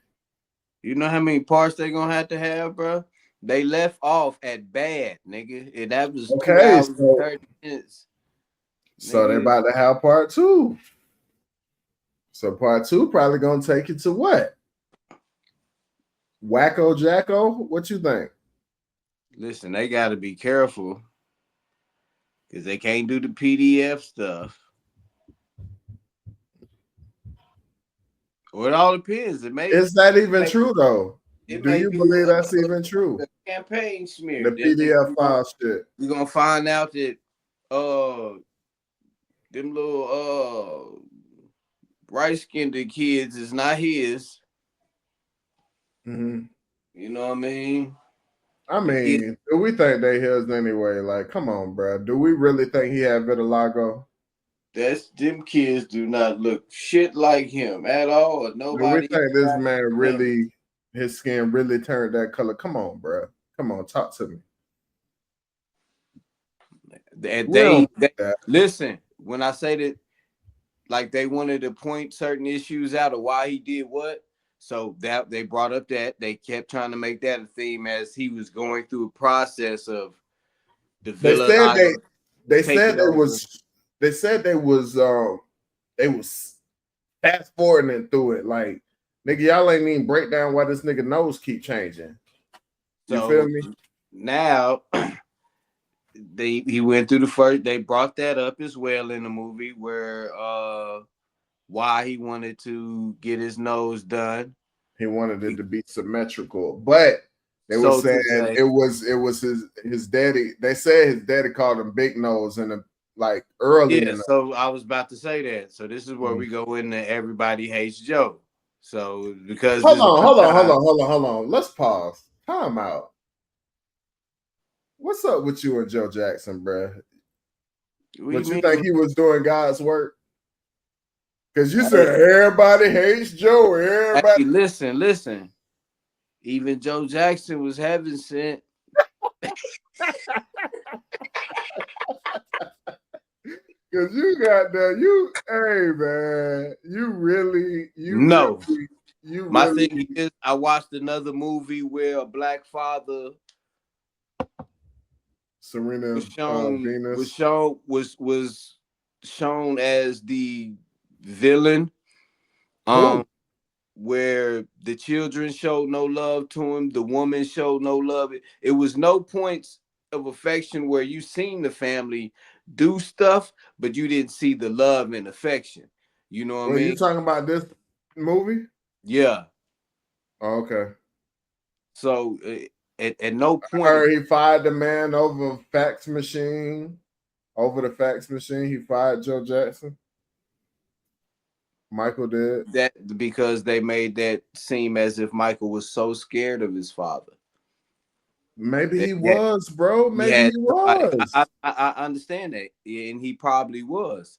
You know how many parts they gonna have, bro? They left off at bad, nigga. And that was 2 hours and 30 minutes. So they're about to have part 2. So part 2 probably gonna take you to what? Wacko Jacko? What you think? Listen, they gotta be careful because they can't do the PDF stuff. Well, it all depends. Is that even true though? Do you believe that's even true? The campaign smear. The PDF file shit. You're gonna find out that them little bright-skinned kids is not his. Mm-hmm. You know what I mean? Do we think they his anyway? Like, come on, bro. Do we really think he had vitiligo? Them kids do not look shit like him at all. Nobody. Do we think this man really, his skin really turned that color? Come on, bro. Come on, talk to me. Listen, when I say that, like they wanted to point certain issues out of why he did what. So that they brought up that they kept trying to make that a theme as he was going through a process of the villa. They said they was fast forwarding through it. Like, nigga, y'all ain't even break down why this nigga nose keep changing. You feel me? Now he went through the first. They brought that up as well in the movie where why he wanted to get his nose done. He wanted it to be symmetrical, but they were saying it was his daddy. They said his daddy called him Big Nose early. Yeah, so I was about to say that. So this is where we go into Everybody Hates Joe. So because hold on. Let's pause. Time out. What's up with you and Joe Jackson, bro? What you think he was doing God's work? Because you said everybody hates Joe. Everybody. Hey, listen. Even Joe Jackson was heaven sent. Because you got that, hey man, my thing is, I watched another movie where a black father, Serena Venus, was shown as the villain, where the children showed no love to him, the woman showed no love. It was no points of affection where you seen the family do stuff, but you didn't see the love and affection. You know what I mean? You talking about this movie? Yeah. Oh, okay. So at no point, I heard he fired the man over the fax machine. He fired Joe Jackson. Michael did that because they made that seem as if Michael was so scared of his father. Maybe he was, bro. Maybe he was. I understand that, and he probably was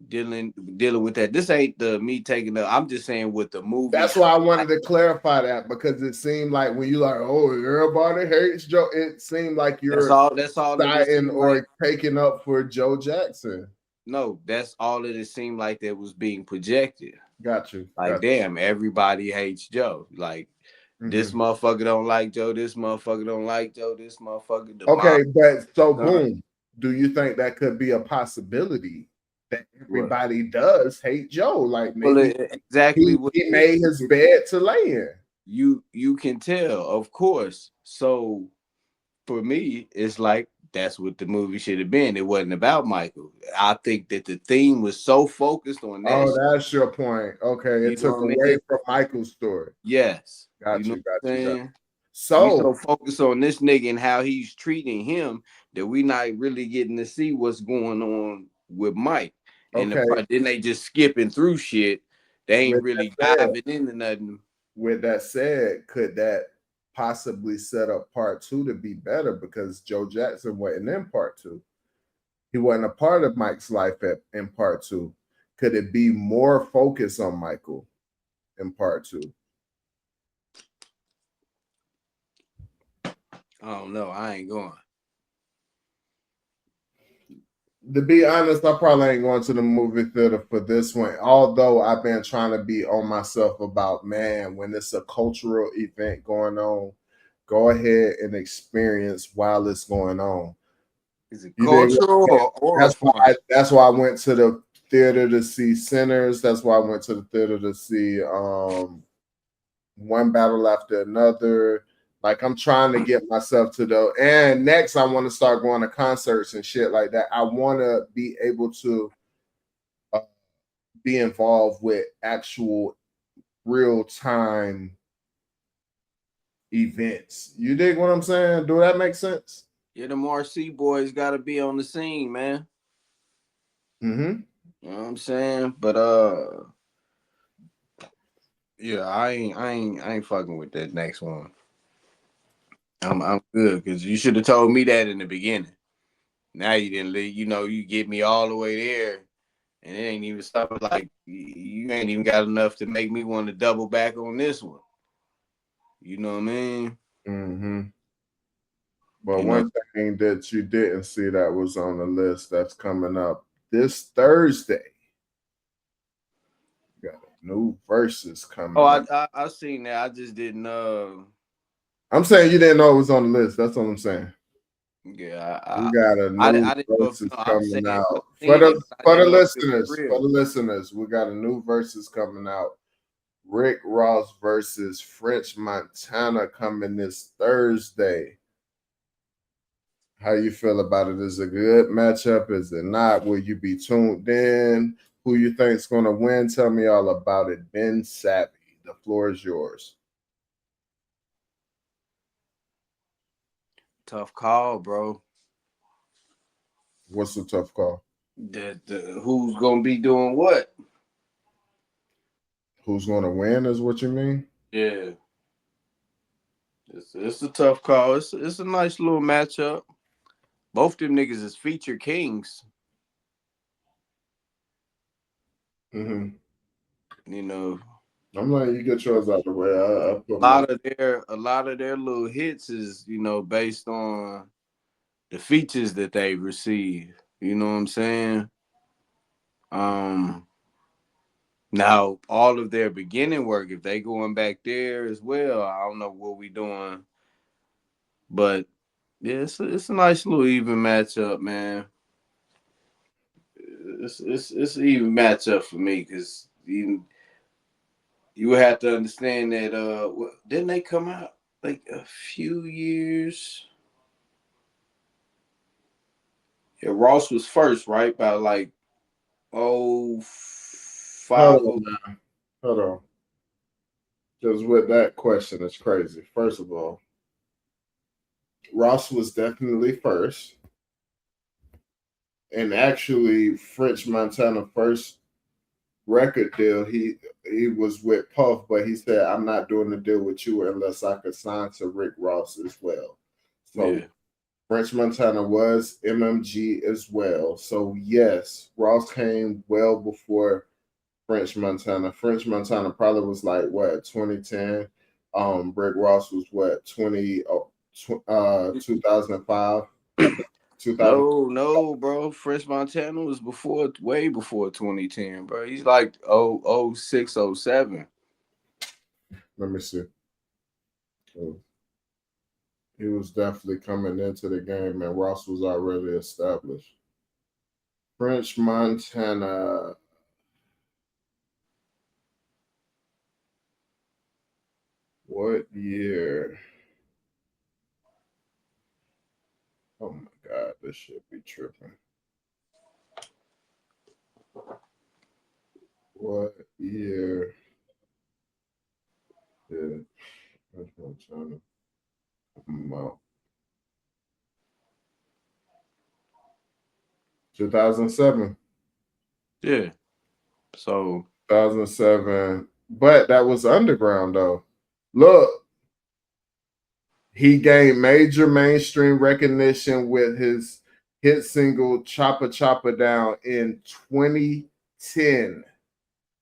dealing with that. This ain't me taking the. I'm just saying with the movie. That's why I wanted to clarify that, because it seemed like when you like, oh, everybody hates Joe. It seemed like you're that's all siding or taking up for Joe Jackson. No, that's all that it seemed like that was being projected. Got you. Damn, everybody hates Joe. Like, this motherfucker don't like Joe. This motherfucker don't like Joe. This motherfucker. Okay, but so boom. Do you think that could be a possibility that everybody does hate Joe. Like maybe exactly he made his bed to lay in. You can tell, of course. So for me, it's like that's what the movie should have been. It wasn't about Michael. I think that the theme was so focused on that. Oh, that's your point. Okay, it took away from Michael's story. Yes. Got you. So we so focused on this nigga and how he's treating him that we not really getting to see what's going on with Mike. And then they just skipping through shit. They ain't really diving into nothing. With that said, could that possibly set up part 2 to be better, because Joe Jackson wasn't in part 2? He wasn't a part of Mike's life in part 2. Could it be more focus on Michael in part 2? I don't know. I ain't going. To be honest, I probably ain't going to the movie theater for this one. Although I've been trying to be on myself about, man, when it's a cultural event going on, go ahead and experience while it's going on. Is it cultural or that's why I went to the theater to see Sinners. That's why I went to the theater to see One Battle After Another. Like, I'm trying to get myself to and next I want to start going to concerts and shit like that. I want to be able to be involved with actual real-time events. You dig what I'm saying? Do that make sense? Yeah, the RC boys got to be on the scene, man. Mm-hmm. You know what I'm saying? But yeah, I ain't fucking with that next one. I'm good, because you should have told me that in the beginning. Now you didn't leave. You know, you get me all the way there, and it ain't even something like you ain't even got enough to make me want to double back on this one. You know what I mean? Mm-hmm. But one thing that you didn't see that was on the list that's coming up this Thursday. Got a new Verzuz coming up. I seen that. I just didn't I'm saying you didn't know it was on the list. That's all I'm saying. Yeah, we got a new Verzuz coming out. For the listeners, we got a new Verzuz coming out. Rick Ross versus French Montana coming this Thursday. How you feel about it? Is it a good matchup? Is it not? Will you be tuned in? Who you think's going to win? Tell me all about it. Ben Savvy, the floor is yours. Tough call, bro. What's the tough call? Who's going to be doing what? Who's going to win is what you mean? Yeah. It's a tough call. It's a nice little matchup. Both them niggas is feature kings. Mm-hmm. You know, I'm letting you get yours out the way. a lot of their little hits is, you know, based on the features that they receive. You know what I'm saying? Now all of their beginning work, if they going back there as well, I don't know what we doing, but yeah, it's a nice little even matchup, man. It's an even matchup for me, because you would have to understand that didn't they come out like a few years? Yeah, Ross was first, right? By like 05. Hold on. Because with that question, it's crazy. First of all, Ross was definitely first. And actually, French Montana first record deal, he was with Puff, but he said, I'm not doing the deal with you unless I could sign to Rick Ross as well. So yeah. French Montana was MMG as well. So yes, Ross came well before French Montana. French Montana probably was like what, 2010. Rick Ross was what, 2005. No, bro. French Montana was way before 2010, bro. He's like 06, 07. Let me see. He was definitely coming into the game, and Ross was already established. French Montana. What year? Oh my God, this should be tripping. What year did French Montana come out? 2007. Yeah. So 2007. But that was underground though. Look, he gained major mainstream recognition with his hit single Chopper Chopper Down in 2010.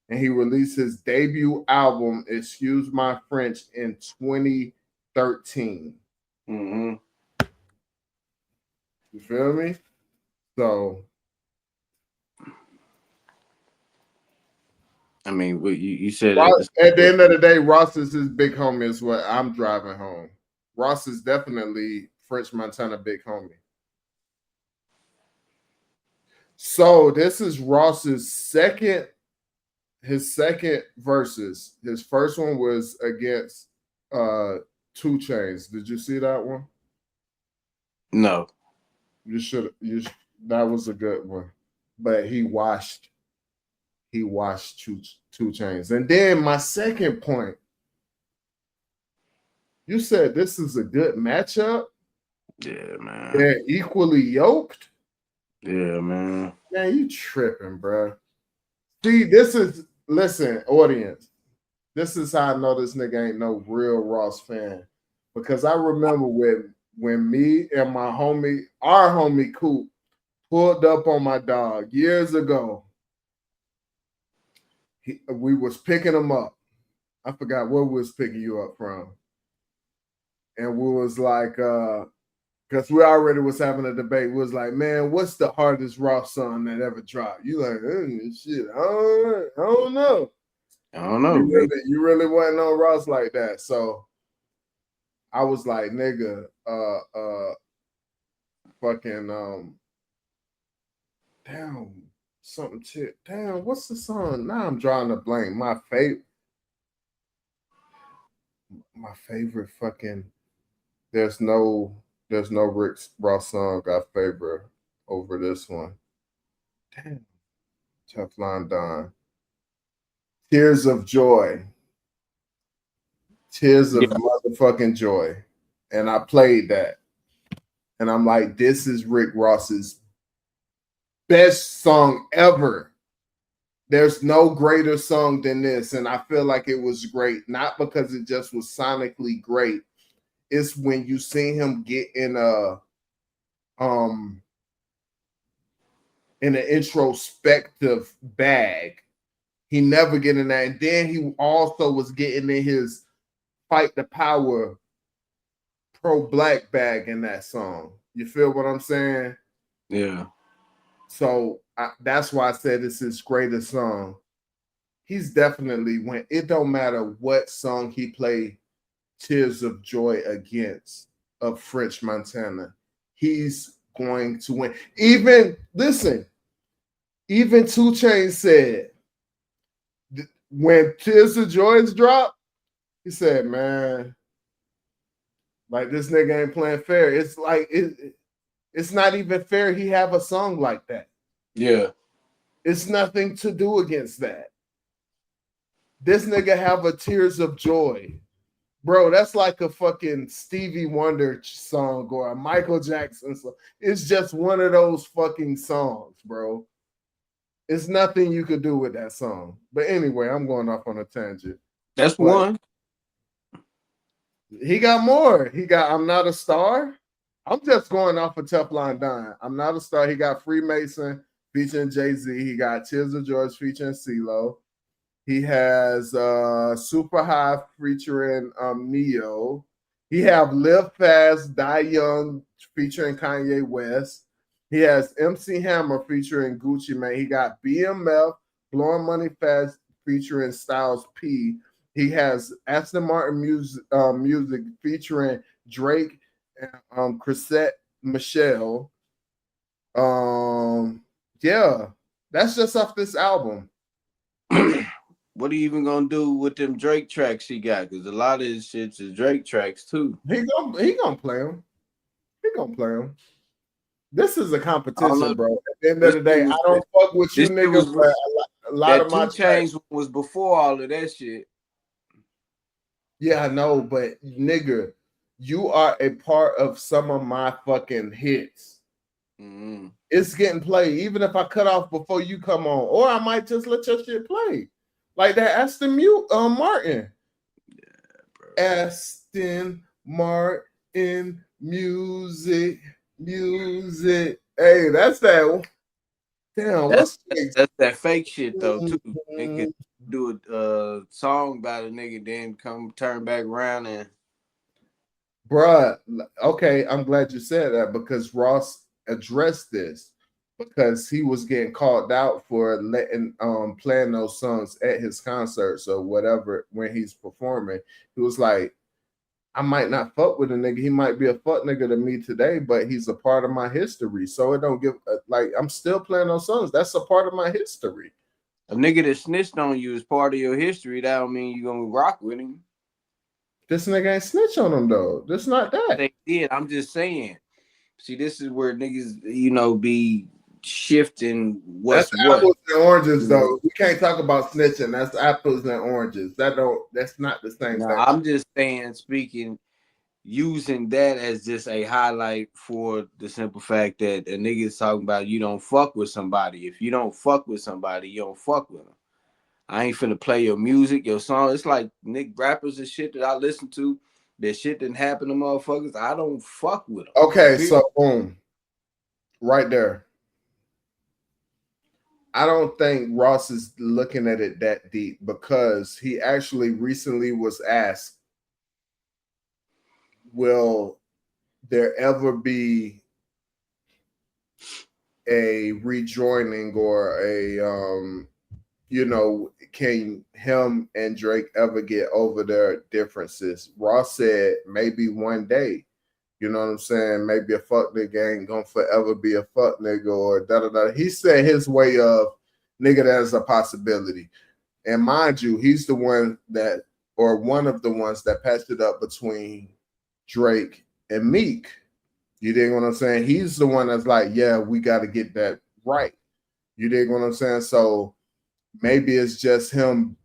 And he released his debut album, Excuse My French, in 2013. mm-hmm. You feel me? So I mean, what you said Ross, at the end of the day, Ross is his big homie is what I'm driving home. Ross is definitely French Montana big homie. So this is Ross's second Verzuz. His first one was against 2 Chainz. Did you see that one? No. You should. That was a good one, but he washed 2 Chainz. And then my second point, you said this is a good matchup. Yeah, man. They're equally yoked. Yeah, man. Man, you tripping, bro. See, listen, audience. This is how I know this nigga ain't no real Ross fan. Because I remember when me and my homie, our homie Coop, pulled up on my dog years ago. We was picking him up. I forgot where we was picking you up from. And we was like, because we already was having a debate. We was like, man, what's the hardest Ross song that ever dropped? You like, shit, I don't know. I don't know. You really wasn't on Ross like that. So I was like, nigga, fucking damn, something shit. Damn, what's the song? Now I'm drawing a blank. My favorite fucking there's no Rick Ross song I favor over this one. Damn. Teflon Don. Tears of Joy. Tears of motherfucking joy. And I played that. And I'm like, this is Rick Ross's best song ever. There's no greater song than this. And I feel like it was great. Not because it just was sonically great. It's when you see him get in an introspective bag. He never get in that. And then he also was getting in his fight the power pro-black bag in that song. You feel what I'm saying? Yeah. So that's why I said it's his greatest song. He's definitely it don't matter what song he played Tears of Joy against of French Montana, he's going to win. Even 2 Chainz said when Tears of Joy is dropped, he said, man, like this nigga ain't playing fair. It's like it's not even fair he have a song like that. Yeah. It's nothing to do against that. This nigga have a Tears of Joy. Bro, that's like a fucking Stevie Wonder song or a Michael Jackson song. It's just one of those fucking songs, bro. It's nothing you could do with that song. But anyway, I'm going off on a tangent. That's one. He got more. He got I'm Not a Star. I'm just going off of Teflon Don. I'm Not a Star. He got Freemason featuring Jay-Z. He got Tears of Joy featuring CeeLo. He has Super High featuring Neo. He have Live Fast, Die Young featuring Kanye West. He has MC Hammer featuring Gucci Mane. He got BMF, Blowing Money Fast featuring Styles P. He has Aston Martin music featuring Drake and Chrisette Michelle. Yeah, that's just off this album. What are you even gonna do with them Drake tracks he got? Because a lot of his shit's is Drake tracks too. He gonna play them. He gonna play them. This is a competition, bro. At the end of the day, I don't fuck with you niggas, but a lot of my 2 Chainz was before all of that shit. Yeah, I know, but nigga, you are a part of some of my fucking hits. Mm-hmm. It's getting played, even if I cut off before you come on, or I might just let your shit play, like that Aston Martin. Yeah, bro. Aston Martin music. Hey, that's that. Damn, that's that fake shit though too. They could do a song about a nigga, then come turn back around and. Bruh, okay, I'm glad you said that because Ross addressed this because he was getting called out for letting playing those songs at his concerts or whatever when he's performing. He was like, I might not fuck with a nigga. He might be a fuck nigga to me today, but he's a part of my history. So it don't give like I'm still playing those songs. That's a part of my history. A nigga that snitched on you is part of your history. That don't mean you're gonna rock with him. This nigga ain't snitch on him though. This not that. They did. I'm just saying. See, this is where niggas, be shifting what's that's what. Apples and oranges, though. We can't talk about snitching. That's apples and oranges. That's not the same thing. I'm just saying, using that as just a highlight for the simple fact that a nigga is talking about you don't fuck with somebody. If you don't fuck with somebody, you don't fuck with them. I ain't finna play your music, your song. It's like rappers and shit that I listen to. That shit didn't happen to motherfuckers. I don't fuck with them. Okay, so boom. Right there. I don't think Ross is looking at it that deep because he actually recently was asked, will there ever be a rejoining or a can him and Drake ever get over their differences? Ross said maybe one day. You know what I'm saying? Maybe a fuck nigga ain't gonna forever be a fuck nigga or da-da-da. He said his way of nigga, that's a possibility. And mind you, he's the one that, or one of the ones that patched it up between Drake and Meek. You dig what I'm saying? He's the one that's like, yeah, we got to get that right. You dig what I'm saying? So maybe it's just him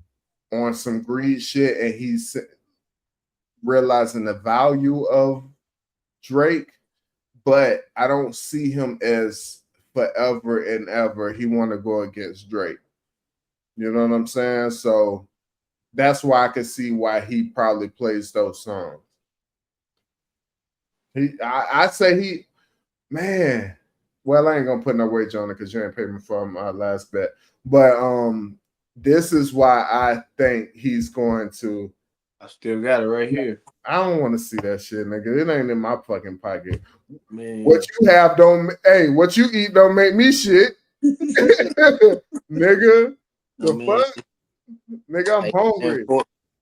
on some greed shit and he's realizing the value of Drake, but I don't see him as forever and ever he want to go against Drake. You know what I'm saying? So that's why I can see why he probably plays those songs. I say man. Well, I ain't gonna put no wage on it because you ain't paid me for my last bet. But this is why I think he's going to. I still got it right here. I don't want to see that shit, nigga. It ain't in my fucking pocket. Man. What you have don't. Hey, what you eat don't make me shit, nigga. The fuck, nigga. I'm hungry.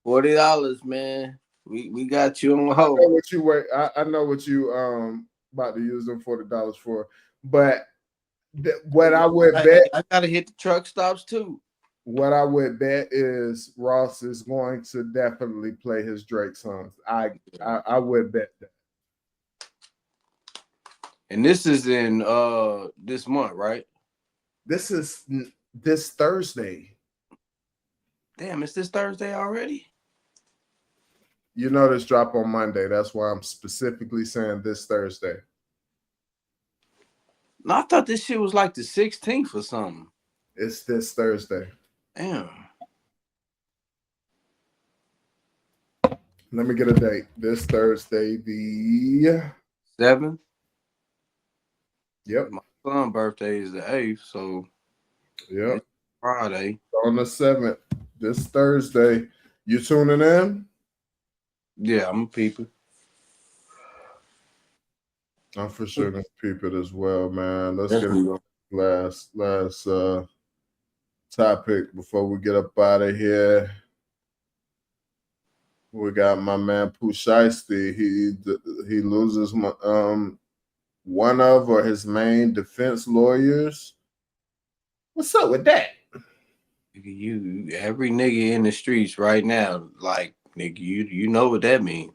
$40, man. We got you on hold. I know what you wait. I know what you about to use them $40 for, but what I would bet, I gotta hit the truck stops too. What I would bet is Ross is going to definitely play his Drake songs. I would bet that. And this is in this month, right? This is this Thursday. Damn, it's this Thursday already? You know this drop on Monday. That's why I'm specifically saying this Thursday. No, I thought this shit was like the 16th or something. It's this Thursday. Damn. Let me get a date. This Thursday, the 7th? Yep. My son's birthday is the 8th, so yep. Friday. On the 7th. This Thursday. You tuning in? Yeah, I'm a peeper. I'm for sure gonna peep it as well, man. Let's get last topic before we get up out of here. We got my man Pooh Shiesty. He loses one of or his main defense lawyers What's up with that? You every nigga in the streets right now, like nigga, you know what that mean.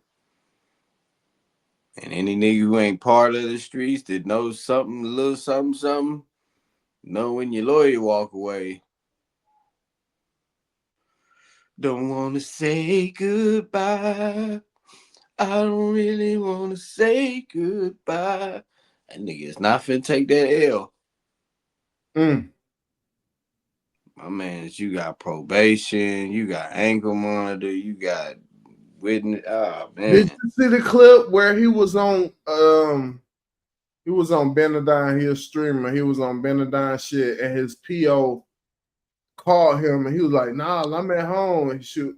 And any nigga who ain't part of the streets that knows something, a little something, know when your lawyer walk away. Don't wanna say goodbye. I don't really wanna say goodbye. That nigga is not finna take that L. My man, you got probation, you got ankle monitor, you got witness. Oh man. Did you see the clip where he was on Benadine, he was streaming, he was on Benadine shit, and his PO called him and he was like, nah, I'm at home. And shoot,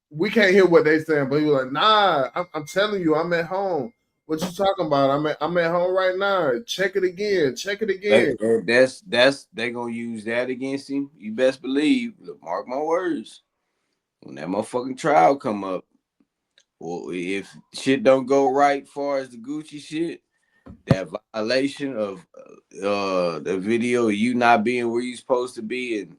we can't hear what they saying, but he was like, nah, I'm telling you, I'm at home. What you talking about? I'm at home right now. Check it again. That's they gonna use that against him. You best believe. Look, mark my words. When that motherfucking trial come up, well, if shit don't go right, far as the Gucci shit, that violation of the video of you not being where you supposed to be, and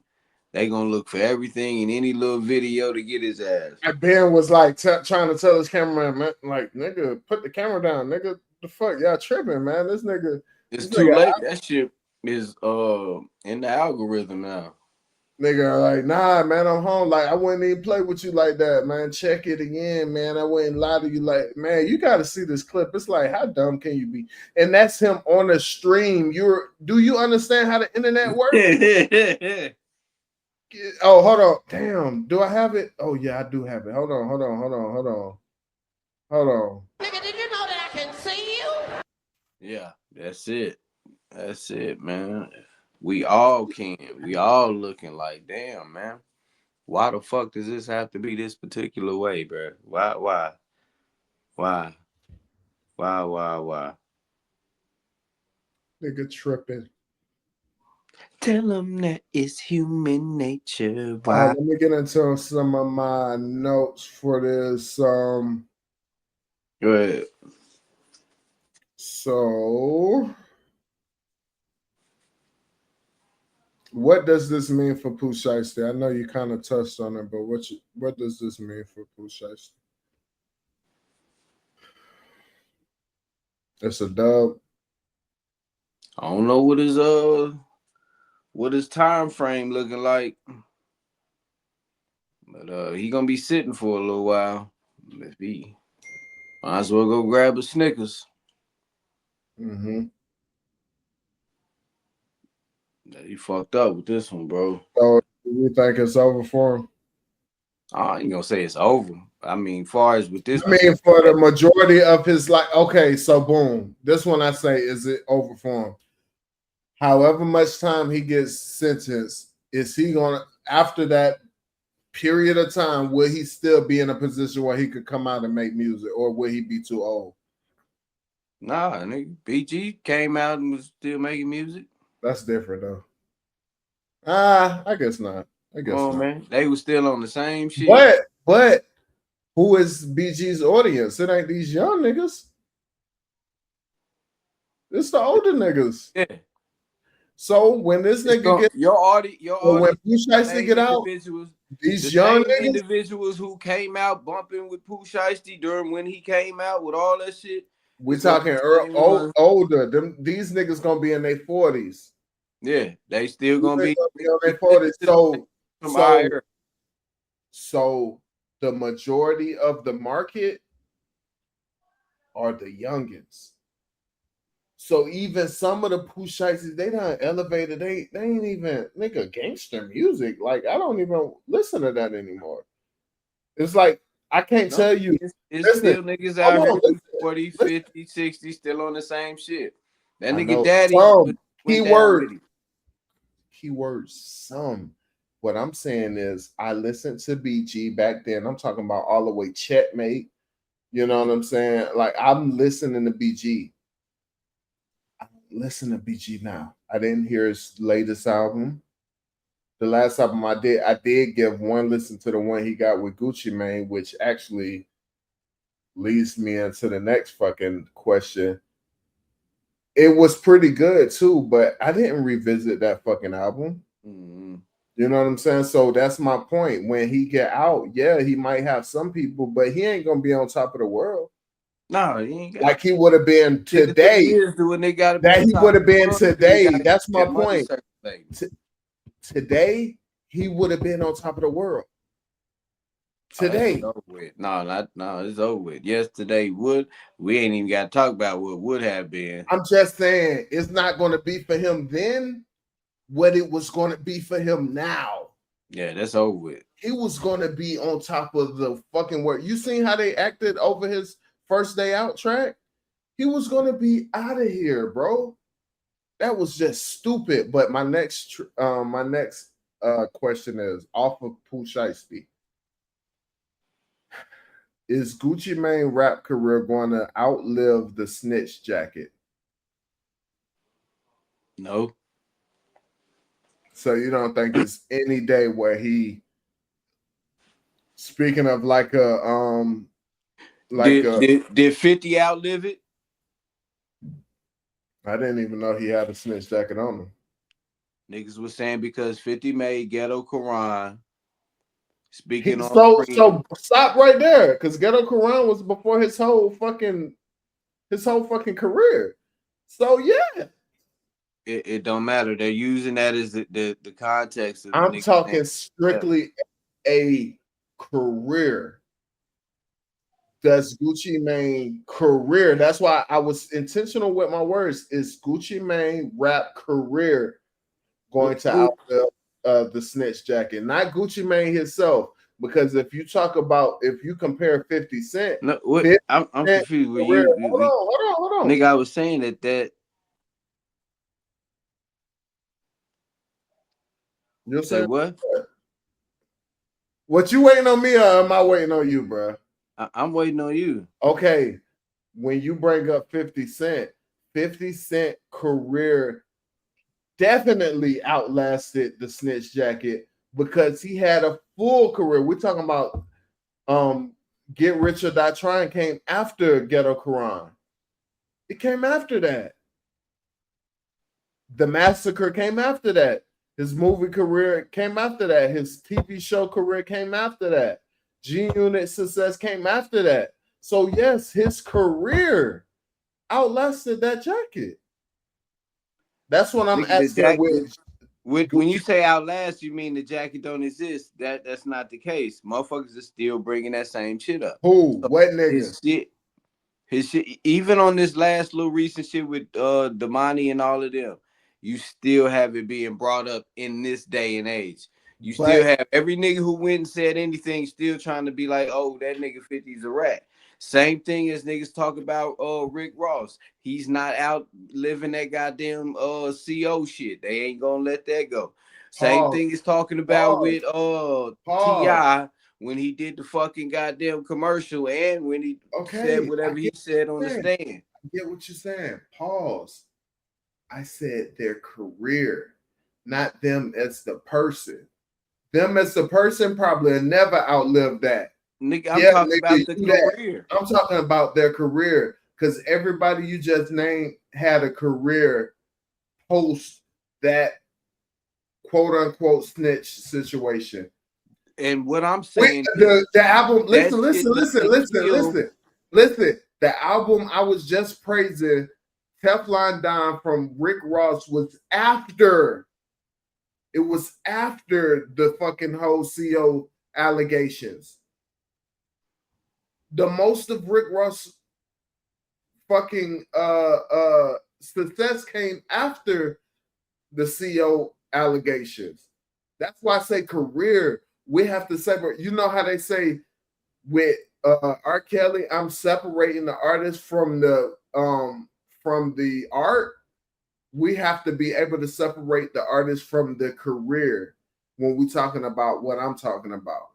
they gonna look for everything in any little video to get his ass. And Ben was like trying to tell his cameraman, man, like, nigga, put the camera down, nigga. The fuck, y'all tripping, man. This nigga. It's too late. That shit is in the algorithm now. Nigga, like, nah, man, I'm home. Like, I wouldn't even play with you like that, man. Check it again, man. I wouldn't lie to you. Like, man, you got to see this clip. It's like, how dumb can you be? And that's him on the stream. Do you understand how the internet works? Oh, hold on. Damn. Do I have it? Oh, yeah, I do have it. Hold on. Nigga, did you know that I can see you? Yeah, that's it, man. We all can. We all looking like, damn, man. Why the fuck does this have to be this particular way, bro? Why? Nigga tripping. Tell them that it's human nature. Why? Let me get into some of my notes for this. Go ahead. So, what does this mean for Pooh Shiesty? I know you kind of touched on it, but what does this mean for Pooh Shiesty? It's a dub. I don't know what his time frame looking like, but he gonna be sitting for a little while. Let's be. Might as well go grab a Snickers. Mm-hmm. He fucked up with this one, bro. So you think it's over for him? I ain't gonna say it's over. I mean, far as with this, I mean, for the majority of his life. Okay, so boom. This one I say, is it over for him? However much time he gets sentenced, is he gonna, after that period of time, will he still be in a position where he could come out and make music, or will he be too old? Nah, nigga, BG came out and was still making music. That's different though. I guess not. I guess not. Man. They were still on the same shit. But who is BG's audience? It ain't these young niggas. It's the older niggas. Yeah. So when this nigga gets your audience, when Pooh Shiesty get out, these young niggas, individuals who came out bumping with Pooh Shiesty during when he came out with all that shit. We talking older. These niggas gonna be in their 40s. Yeah, they still gonna be on their 40s. So the majority of the market are the youngins. So even some of the Pooh Shiesty, they done elevated. They ain't even nigga gangster music. Like, I don't even listen to that anymore. It's like, I can't tell you. It's still niggas out here 40, 50, 60 still on the same shit. That nigga daddy. Keywords some. What I'm saying is, I listened to BG back then. I'm talking about all the way Checkmate. You know what I'm saying? Like, I'm listening to BG. I don't listen to BG now. I didn't hear his latest album. The last album I did give one listen to the one he got with Gucci Mane, which actually leads me into the next fucking question. It was pretty good too, but I didn't revisit that fucking album. Mm-hmm. You know what I'm saying? So that's my point. When he get out, yeah, he might have some people, but he ain't gonna be on top of the world. No, he ain't got Like he would have been today. when they got That he would have been today. That's my point. Today, he would have been on top of the world. Today. No, it's over with. Yesterday we ain't even got to talk about what would have been. I'm just saying it's not going to be for him then what it was going to be for him now. Yeah, that's over with. He was going to be on top of the fucking world. You seen how they acted over his first day out track? He was going to be out of here, bro. That was just stupid. But my next question is off of Pooh Shiesty. Is Gucci Mane rap career going to outlive the snitch jacket? No. So you don't think it's any day where he, speaking of like a did 50 outlive it? I didn't even know he had a snitch jacket on him. Niggas was saying because 50 made Ghetto Quran. Speaking on so stop right there, because Ghetto Quran was before his whole fucking career. So yeah, it don't matter. They're using that as the context. Of I'm talking strictly a career. Does Gucci Mane career? That's why I was intentional with my words. Is Gucci Mane rap career going to outlive the snitch jacket? Not Gucci Mane himself, because if you compare 50 Cent, no, what, I'm confused with career, you. Hold on. Nigga, I was saying that. You say what? What you waiting on me, or am I waiting on you, bro? I'm waiting on you. Okay, when you bring up 50 Cent career definitely outlasted the snitch jacket because he had a full career. We're talking about Get Rich or Die Trying came after Ghetto Quran. It came after that. The Massacre came after that. His movie career came after that. His TV show career came after that. G-Unit success came after that. So yes, his career outlasted that jacket. That's what I'm asking with. When you say outlast, you mean the jacket don't exist? That's not the case. Motherfuckers are still bringing that same shit up. Who? What nigga? His shit. Even on this last little recent shit with Damani and all of them, you still have it being brought up in this day and age. You still have every nigga who went and said anything still trying to be like, oh, that nigga 50's a rat. Same thing as niggas talk about Rick Ross. He's not out living that goddamn CO shit. They ain't gonna let that go. Same thing is talking about with T.I. when he did the fucking goddamn commercial and when he said whatever he said on the stand. I get what you're saying. Pause. I said their career, not them as the person. Them as the person probably never outlived that. Nigga, I'm talking about the career. I'm talking about their career because everybody you just named had a career post that quote unquote snitch situation. And what I'm saying, the album. Listen. The album I was just praising, Teflon Don from Rick Ross, was after. It was after the fucking whole CO allegations. The most of Rick Ross fucking success came after the CO allegations. That's why I say career. We have to separate. You know how they say with R. Kelly, I'm separating the artist from the art. We have to be able to separate the artist from the career when we're talking about what I'm talking about.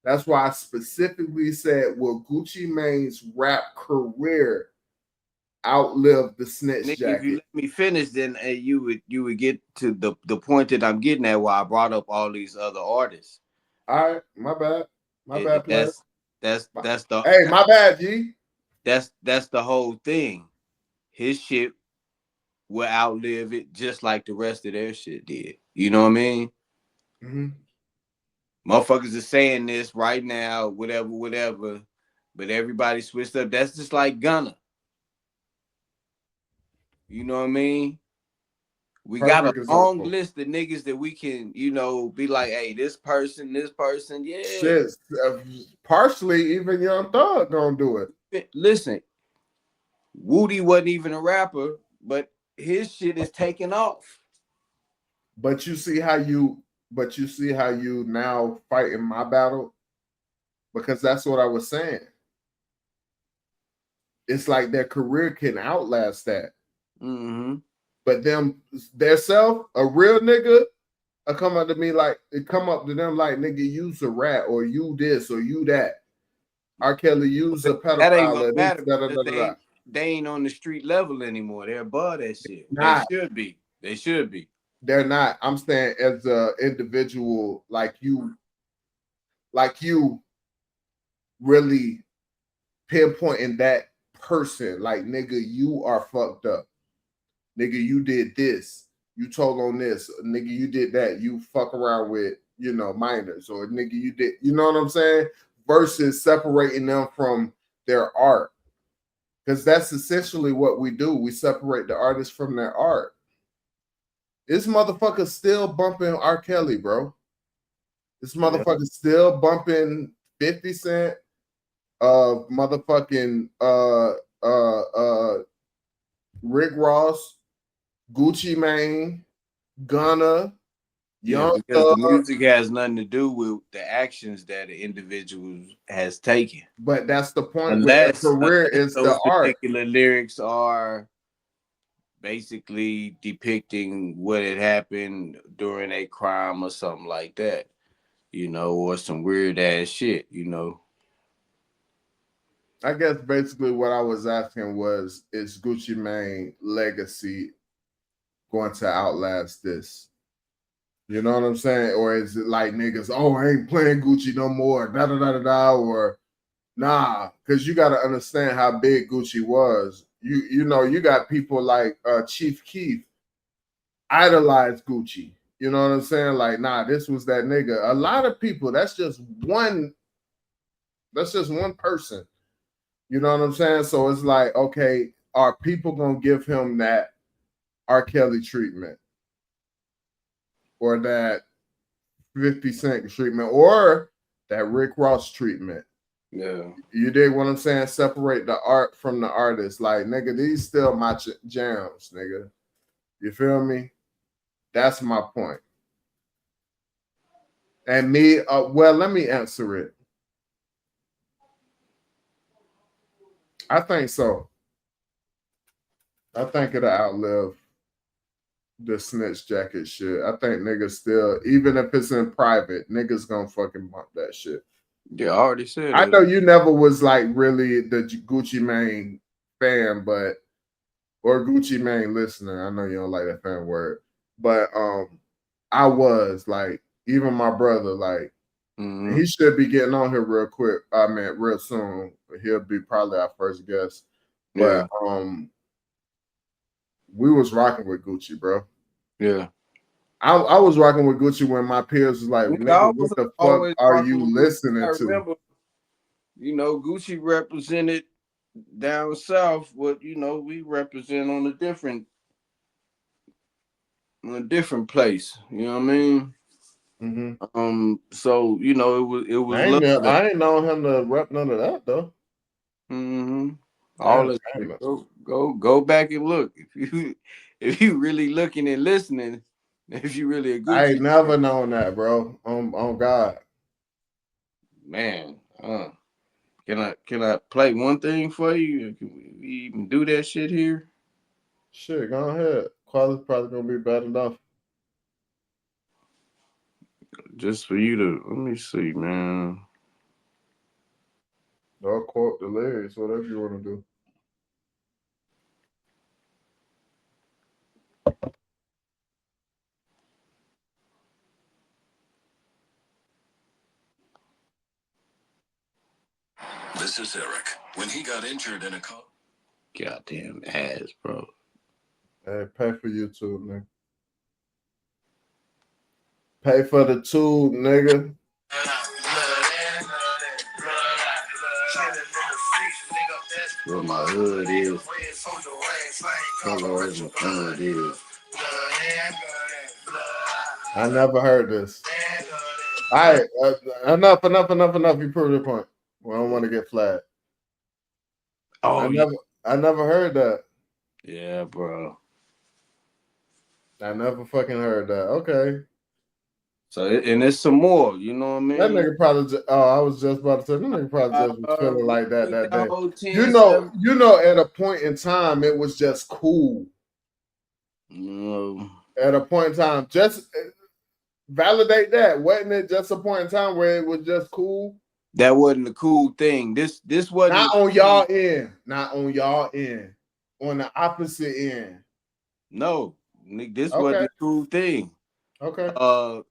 That's why I specifically said, will Gucci Mane's rap career outlive the snitch jacket? If you let me finish, then you would get to the point that I'm getting at, why I brought up all these other artists. All right, my bad. My bad, player. That's the my bad, G. That's the whole thing. His shit will outlive it just like the rest of their shit did. You know what I mean? Mm-hmm. Motherfuckers are saying this right now, whatever, but everybody switched up. That's just like Gunna. You know what I mean? We got a Perfect long example. list of niggas that we can, be like, hey, this person, yeah. Shit, partially even Young Thug gonna do it. Listen, Woody wasn't even a rapper, but his shit is taking off. But you see how you now fight in my battle? Because that's what I was saying. It's like their career can outlast that. Mm-hmm. But their self, a real nigga, come up to me like, nigga, use a rat or you this or you that. R. Kelly use a pedophile. That ain't gonna matter because they ain't on the street level anymore. They're above that shit. They should be. They should be. They're not. I'm saying as a individual, like you really pinpointing that person, like, nigga, you are fucked up. Nigga, you did this. You told on this. Nigga, you did that. You fuck around with, minors. Or nigga, you did, you know what I'm saying? Versus separating them from their art. Because that's essentially what we do. We separate the artist from their art. This motherfucker still bumping R. Kelly, bro. This motherfucker still bumping 50 Cent, motherfucking Rick Ross, Gucci Mane, Gunna, Young because Thug. the music has nothing to do with the actions that the individual has taken. But that's the point. Unless career is those the art. particular lyrics are basically depicting what had happened during a crime or something like that, or some weird ass shit, I guess basically what I was asking was, is Gucci Mane legacy going to outlast this? You know what I'm saying? Or is it like niggas, oh, I ain't playing Gucci no more, da-da-da-da-da, or nah, because you got to understand how big Gucci was. You got people like Chief Keef idolize Gucci. You know what I'm saying? Like, nah, this was that nigga. A lot of people, that's just one person. You know what I'm saying? So it's like, okay, are people gonna give him that R. Kelly treatment? Or that 50 Cent treatment? Or that Rick Ross treatment? Yeah. You dig what I'm saying? Separate the art from the artist. Like, nigga, these still my jams, nigga. You feel me? That's my point. And me, well, let me answer it. I think so. I think it'll outlive the snitch jacket shit. I think niggas still, even if it's in private, niggas gonna fucking bump that shit. Yeah, I already said I it. know you never was like really the Gucci Mane fan, or Gucci Mane listener. I know you don't like that fan word, but I was like, even my brother, like, he should be getting on here real quick. I mean, real soon. He'll be probably our first guest. But we was rocking with Gucci, bro. Yeah. I was rocking with Gucci when my peers was like, nigga, what the fuck are you listening to? Remember, Gucci represented down south what, we represent on a different place. You know what I mean? Mm-hmm. So, it was I ain't know him to rep none of that though. Mm-hmm. All that. Go back and look. If you really looking and listening, if you really a Gucci, I ain't never known that, bro. On God. Man, can I play one thing for you? Can we even do that shit here? Shit, go ahead. Quality's probably gonna be bad enough. Just for you to let me see, man. Or quote the lyrics, whatever you want to do. This is Eric. When he got injured in a car. Goddamn ass, bro. Hey, pay for YouTube, nigga. Pay for the tube, nigga. Where my hood is. Color as my hood is. I never heard this. All right, enough. You proved your point. We don't want to get flagged. Oh, I never heard that. Yeah, bro. I never fucking heard that. Okay. So, and there's some more, you know what I mean? That nigga probably I was just about to say, that nigga probably just was feeling like that day. 10, You know, at a point in time, it was just cool. At a point in time, just validate that. Wasn't it just a point in time where it was just cool? That wasn't the cool thing. This wasn't not on y'all end. Not on y'all end. On the opposite end. No, this wasn't the cool thing. Okay.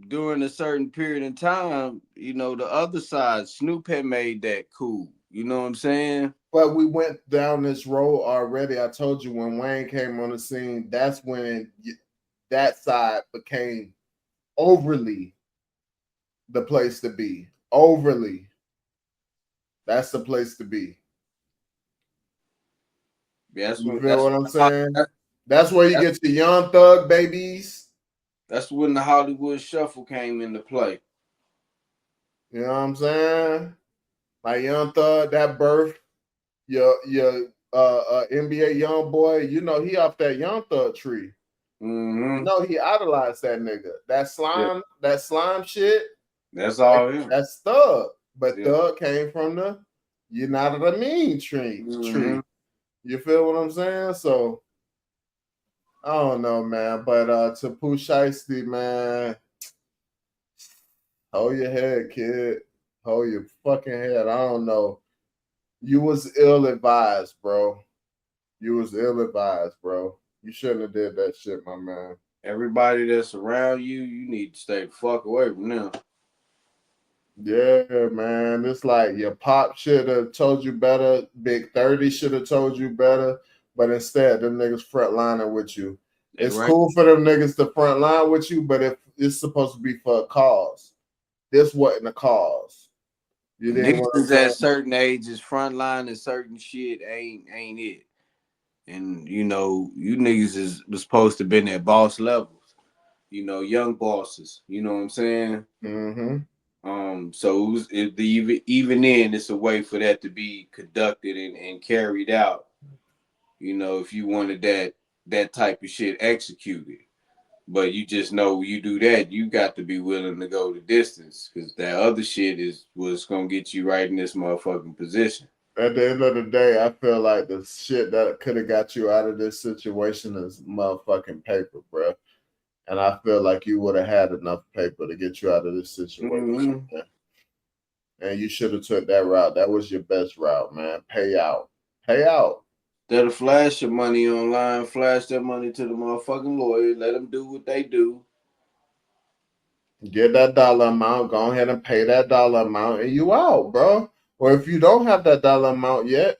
During a certain period of time, you know, the other side, Snoop had made that cool. You know what I'm saying? But we went down this road already. I told you when Wayne came on the scene, that's when that side became overly the place to be. Overly. That's the place to be. Yeah, you feel what I'm saying? That's where you get the Young Thug babies. That's when the Hollywood Shuffle came into play. You know what I'm saying? Like Young Thug, that birth, your NBA young boy, you know he off that Young Thug tree. Mm-hmm. You know he idolized that nigga. That slime shit. That's all him. That's Thug. But Thug came from the you know what I mean tree. You feel what I'm saying? So I don't know, man. But to Pooh Shiesty, man, hold your head, kid. Hold your fucking head. I don't know. You was ill-advised, bro. You was ill-advised, bro. You shouldn't have did that shit, my man. Everybody that's around you, you need to stay the fuck away from them. Yeah, man. It's like your pop should have told you better. Big 30 should have told you better. But instead, them niggas frontlining with you. It's cool for them niggas to frontline with you, but if it's supposed to be for a cause, this wasn't a cause. You didn't niggas at certain ages, frontline and certain shit ain't it. And you know, you niggas was supposed to been at boss levels. You know, young bosses. You know what I'm saying? Mm-hmm. So even then, it's a way for that to be conducted and carried out. You know, if you wanted that type of shit executed. But you just know you do that, you got to be willing to go the distance because that other shit was gonna get you right in this motherfucking position. At the end of the day, I feel like the shit that could have got you out of this situation is motherfucking paper, bro. And I feel like you would have had enough paper to get you out of this situation. Mm-hmm. And you should have took that route. That was your best route, man. Pay out. Instead of flash your money online, flash that money to the motherfucking lawyer. Let them do what they do. Get that dollar amount. Go ahead and pay that dollar amount, and you out, bro. Or if you don't have that dollar amount yet,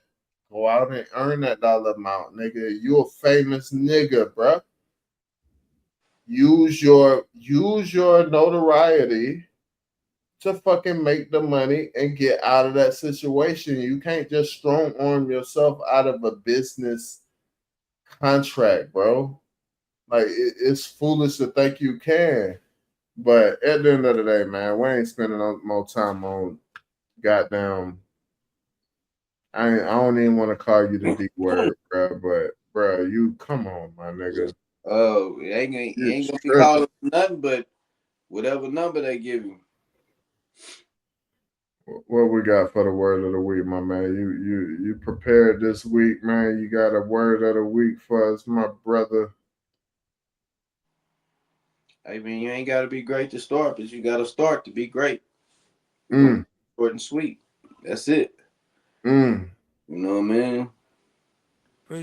go out and earn that dollar amount, nigga. You a famous nigga, bro. Use your notoriety to fucking make the money and get out of that situation. You can't just strong arm yourself out of a business contract, bro. Like it's foolish to think you can. But at the end of the day, man, we ain't spending no more time on goddamn. I don't even want to call you the D word, bro. But bro, you come on, my nigga. Oh, you ain't gonna be calling nothing but whatever number they give you. What we got for the word of the week, my man? You prepared this week, man. You got a word of the week for us, my brother. I mean, you ain't got to be great to start, but you got to start to be great. Short and sweet. That's it. You know what I mean? You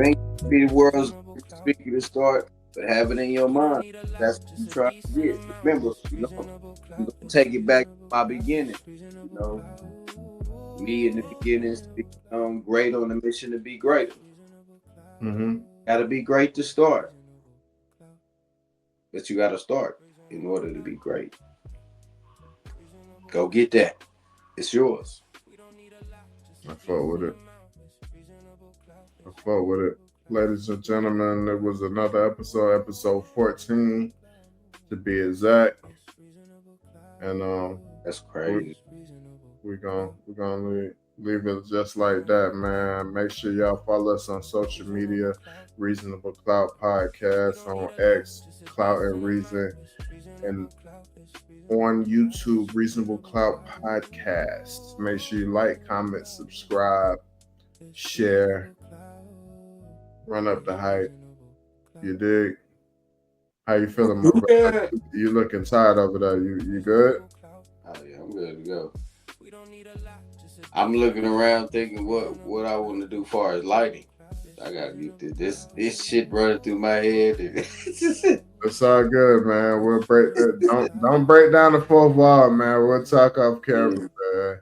ain't be the world's speaker to start, but have it in your mind. That's what you try to get. Remember, you know, I'm gonna take it back to my beginning. You know, me in the beginning, great on a mission to be greater. Gotta be great to start. But you gotta start in order to be great. Go get that. It's yours. I fuck with it. Ladies and gentlemen, it was another episode 14 to be exact. And that's crazy. We're gonna leave it just like that, man. Make sure y'all follow us on social media, Reasonable Clout Podcast on X, Clout and Reason, and on YouTube, Reasonable Clout Podcast. Make sure you like, comment, subscribe, share, run up the hype. You dig? How you feeling, my brother? You looking tired over there? You good? Oh yeah, I'm good to go. I'm looking around thinking what I want to do far as lighting. I gotta get this shit running through my head. It's all good, man. We'll break that. Don't break down the fourth wall, man. We'll talk off camera, man.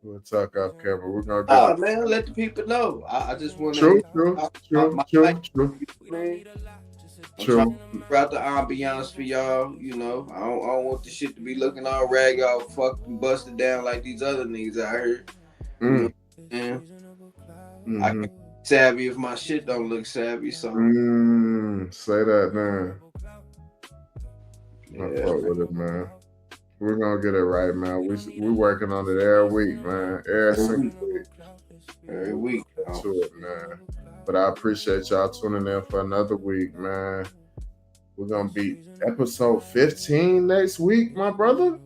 We'll talk off camera. We're gonna get man, let the people know. I just want to true. I'm trying to figure out the ambiance for y'all. You know, I don't want the shit to be looking all rag all fucking busted down like these other niggas out here. You know, I can't be savvy if my shit don't look savvy. So say that, man. I fuck with it, man. We're gonna get it right, man. We working on it every week, man. Every week. To it, man. But I appreciate y'all tuning in for another week, man. We're gonna be episode 15 next week, my brother.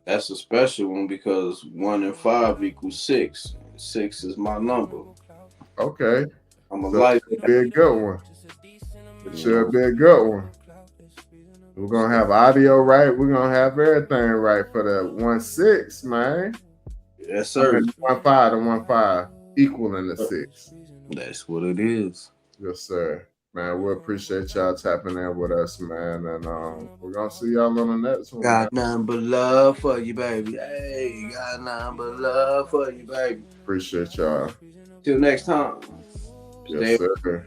That's a special one because 1 and 5 equals 6. 6 is my number. Okay. I'm a life. It should be a good one. It should be a good one. We're gonna have audio right. We're gonna have everything right for the 1-6, man. Yes, sir. 1-5 and 1-5 equaling the 6. That's what it is. Yes, sir. Man, we appreciate y'all tapping in with us, man. And we're gonna see y'all on the next one. Got nothing but love for you, baby. Hey, got nothing but love for you, baby. Appreciate y'all. Till next time. Yes, sir.